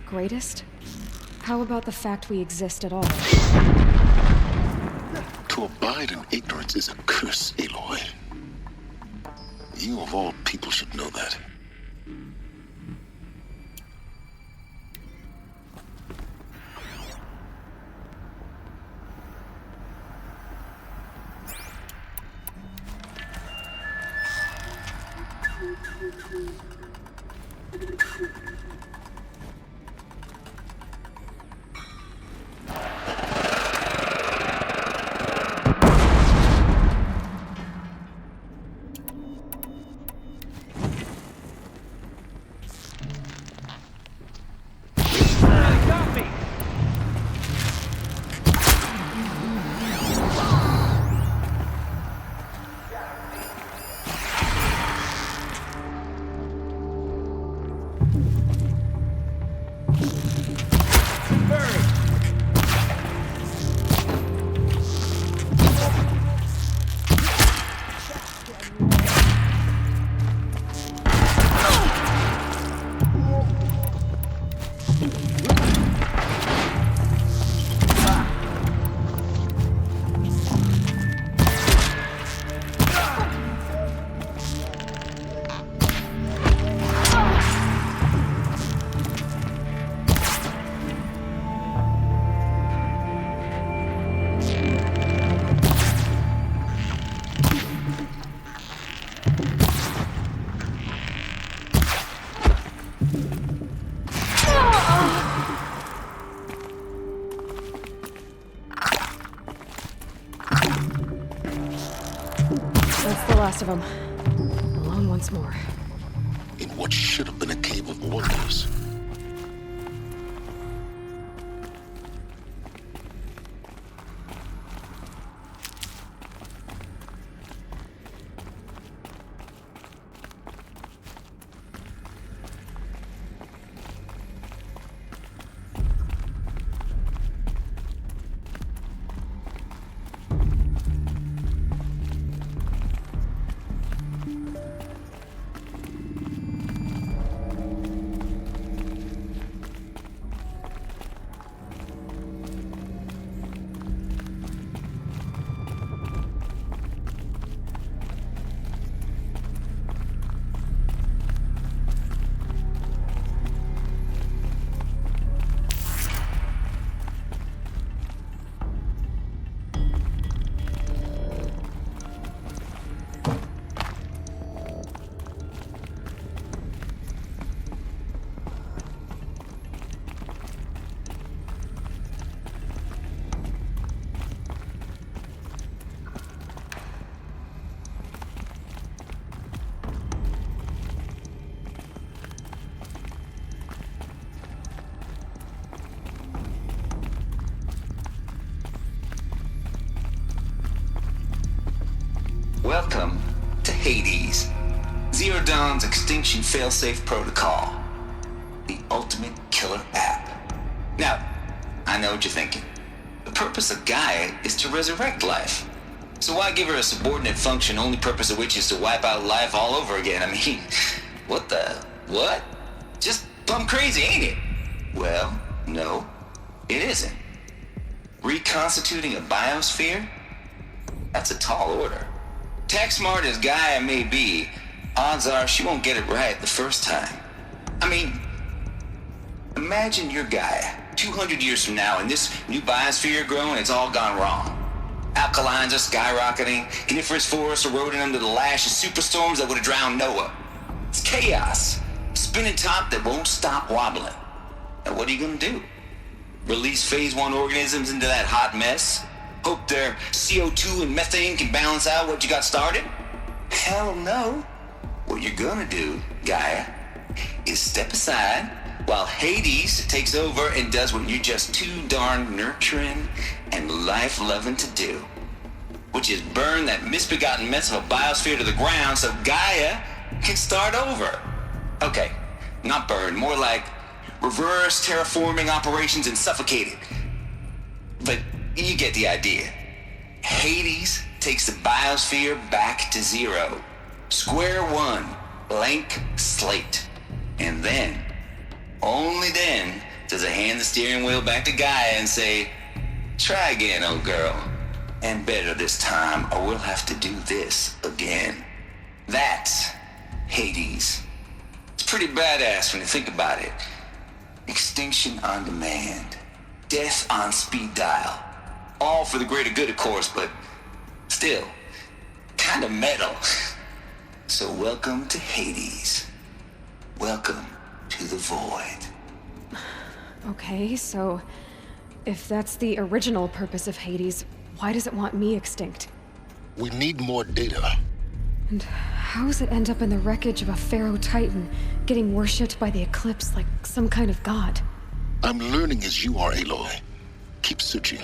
Greatest? How about the fact we exist at all? To abide in ignorance is a curse, Aloy. You of all people should know that. Last of them. Alone once more. In what should have been a cave of wonders. Welcome to Hades, Zero Dawn's extinction failsafe protocol, the ultimate killer app. Now, I know what you're thinking. The purpose of Gaia is to resurrect life. So why give her a subordinate function, only purpose of which is to wipe out life all over again? I mean, what? Just plumb crazy, ain't it? Well, no, it isn't. Reconstituting a biosphere? That's a tall order. Tech smart as Gaia may be, odds are she won't get it right the first time. I mean, imagine you're Gaia, 200 years from now, and this new biosphere growing, it's all gone wrong. Alkalines are skyrocketing, coniferous forests eroding under the lash of superstorms that would have drowned Noah. It's chaos, a spinning top that won't stop wobbling. Now what are you gonna do? Release phase 1 organisms into that hot mess? Hope their CO2 and methane can balance out what you got started? Hell no. What you're gonna do, Gaia, is step aside while Hades takes over and does what you're just too darn nurturing and life-loving to do, which is burn that misbegotten mess of a biosphere to the ground so Gaia can start over. Okay, not burn, more like reverse terraforming operations and suffocate it. But you get the idea. Hades takes the biosphere back to zero. Square one, blank slate. And then, only then, does it hand the steering wheel back to Gaia and say, try again, old girl. And better this time, or we'll have to do this again. That's Hades. It's pretty badass when you think about it. Extinction on demand. Death on speed dial. All for the greater good, of course, but still, kind of metal. So welcome to Hades. Welcome to the void. Okay, so if that's the original purpose of Hades, why does it want me extinct? We need more data. And how does it end up in the wreckage of a pharaoh titan, getting worshipped by the Eclipse like some kind of god? I'm learning as you are, Aloy. Keep searching.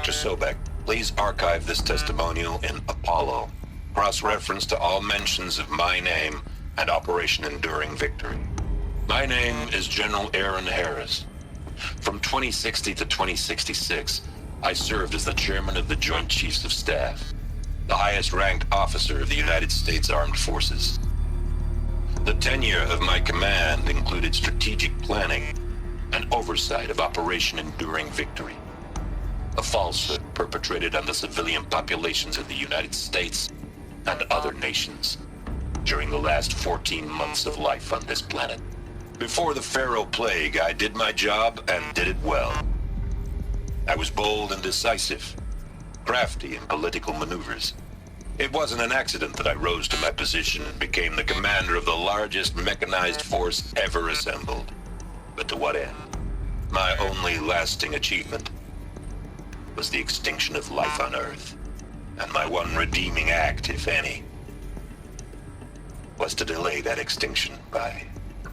Dr. Sobek, please archive this testimonial in Apollo. Cross-reference to all mentions of my name and Operation Enduring Victory. My name is General Aaron Harris. From 2060 to 2066, I served as the chairman of the Joint Chiefs of Staff, the highest-ranked officer of the United States Armed Forces. The tenure of my command included strategic planning and oversight of Operation Enduring Victory, a falsehood perpetrated on the civilian populations of the United States and other nations during the last 14 months of life on this planet. Before the Pharaoh Plague, I did my job and did it well. I was bold and decisive, crafty in political maneuvers. It wasn't an accident that I rose to my position and became the commander of the largest mechanized force ever assembled. But to what end? My only lasting achievement was the extinction of life on Earth. And my one redeeming act, if any, was to delay that extinction by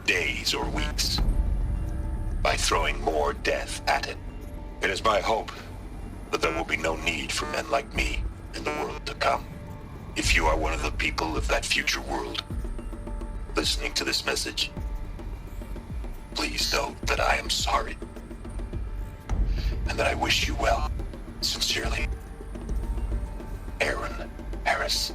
days or weeks, by throwing more death at it. It is my hope that there will be no need for men like me in the world to come. If you are one of the people of that future world listening to this message, please know that I am sorry and that I wish you well. Sincerely, Aaron Harris.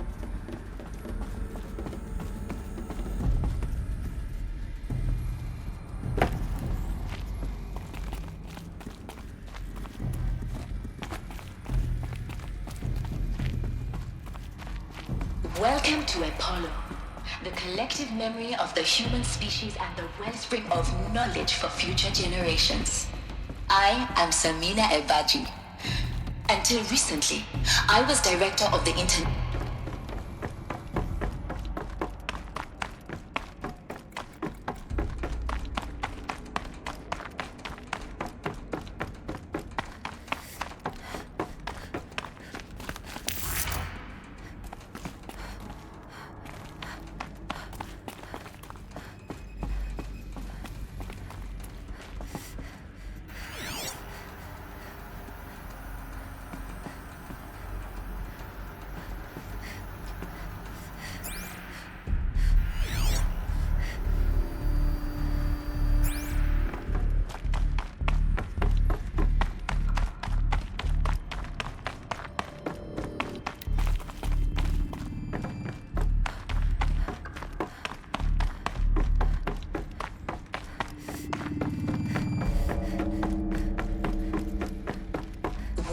Welcome to Apollo, the collective memory of the human species and the wellspring of knowledge for future generations. I am Samina Ebaji. Until recently, I was director of the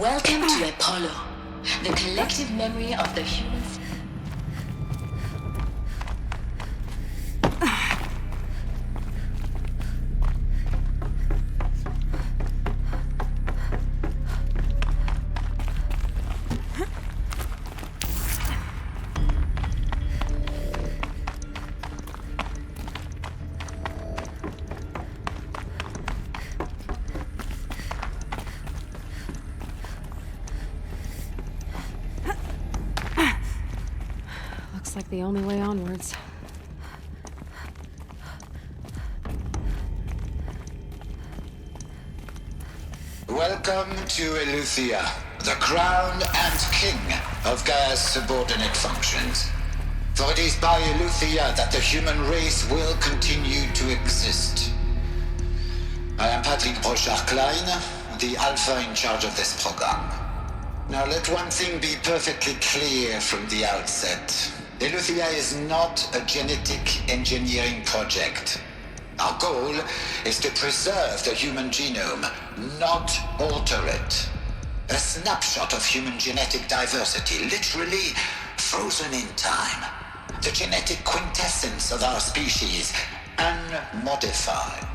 Welcome to Apollo, the collective memory of the humans. Like the only way onwards. Welcome to Eleuthia, the crown and king of Gaia's subordinate functions. For it is by Eleuthia that the human race will continue to exist. I am Patrick Brochard-Klein, the Alpha in charge of this program. Now let one thing be perfectly clear from the outset. Eleuthia is not a genetic engineering project. Our goal is to preserve the human genome, not alter it. A snapshot of human genetic diversity, literally frozen in time. The genetic quintessence of our species, unmodified.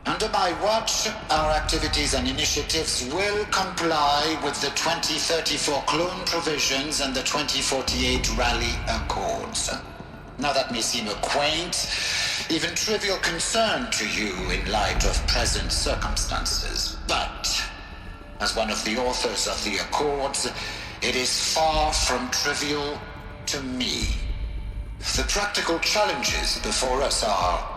Under my watch, our activities and initiatives will comply with the 2034 clone provisions and the 2048 Rally Accords. Now that may seem a quaint, even trivial concern to you in light of present circumstances, but as one of the authors of the Accords, it is far from trivial to me. The practical challenges before us are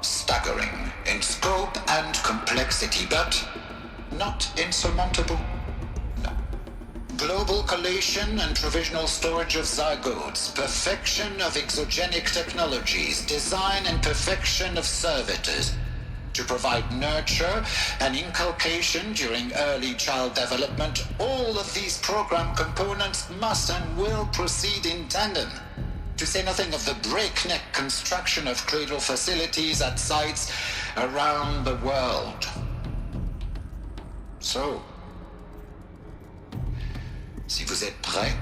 staggering in scope and complexity, but not insurmountable. No. global collation and provisional storage of zygotes, perfection of exogenic technologies, design and perfection of servitors, to provide nurture and inculcation during early child development. All of these program components must and will proceed in tandem, to say nothing of the breakneck construction of cradle facilities at sites around the world. So, si vous êtes prêts,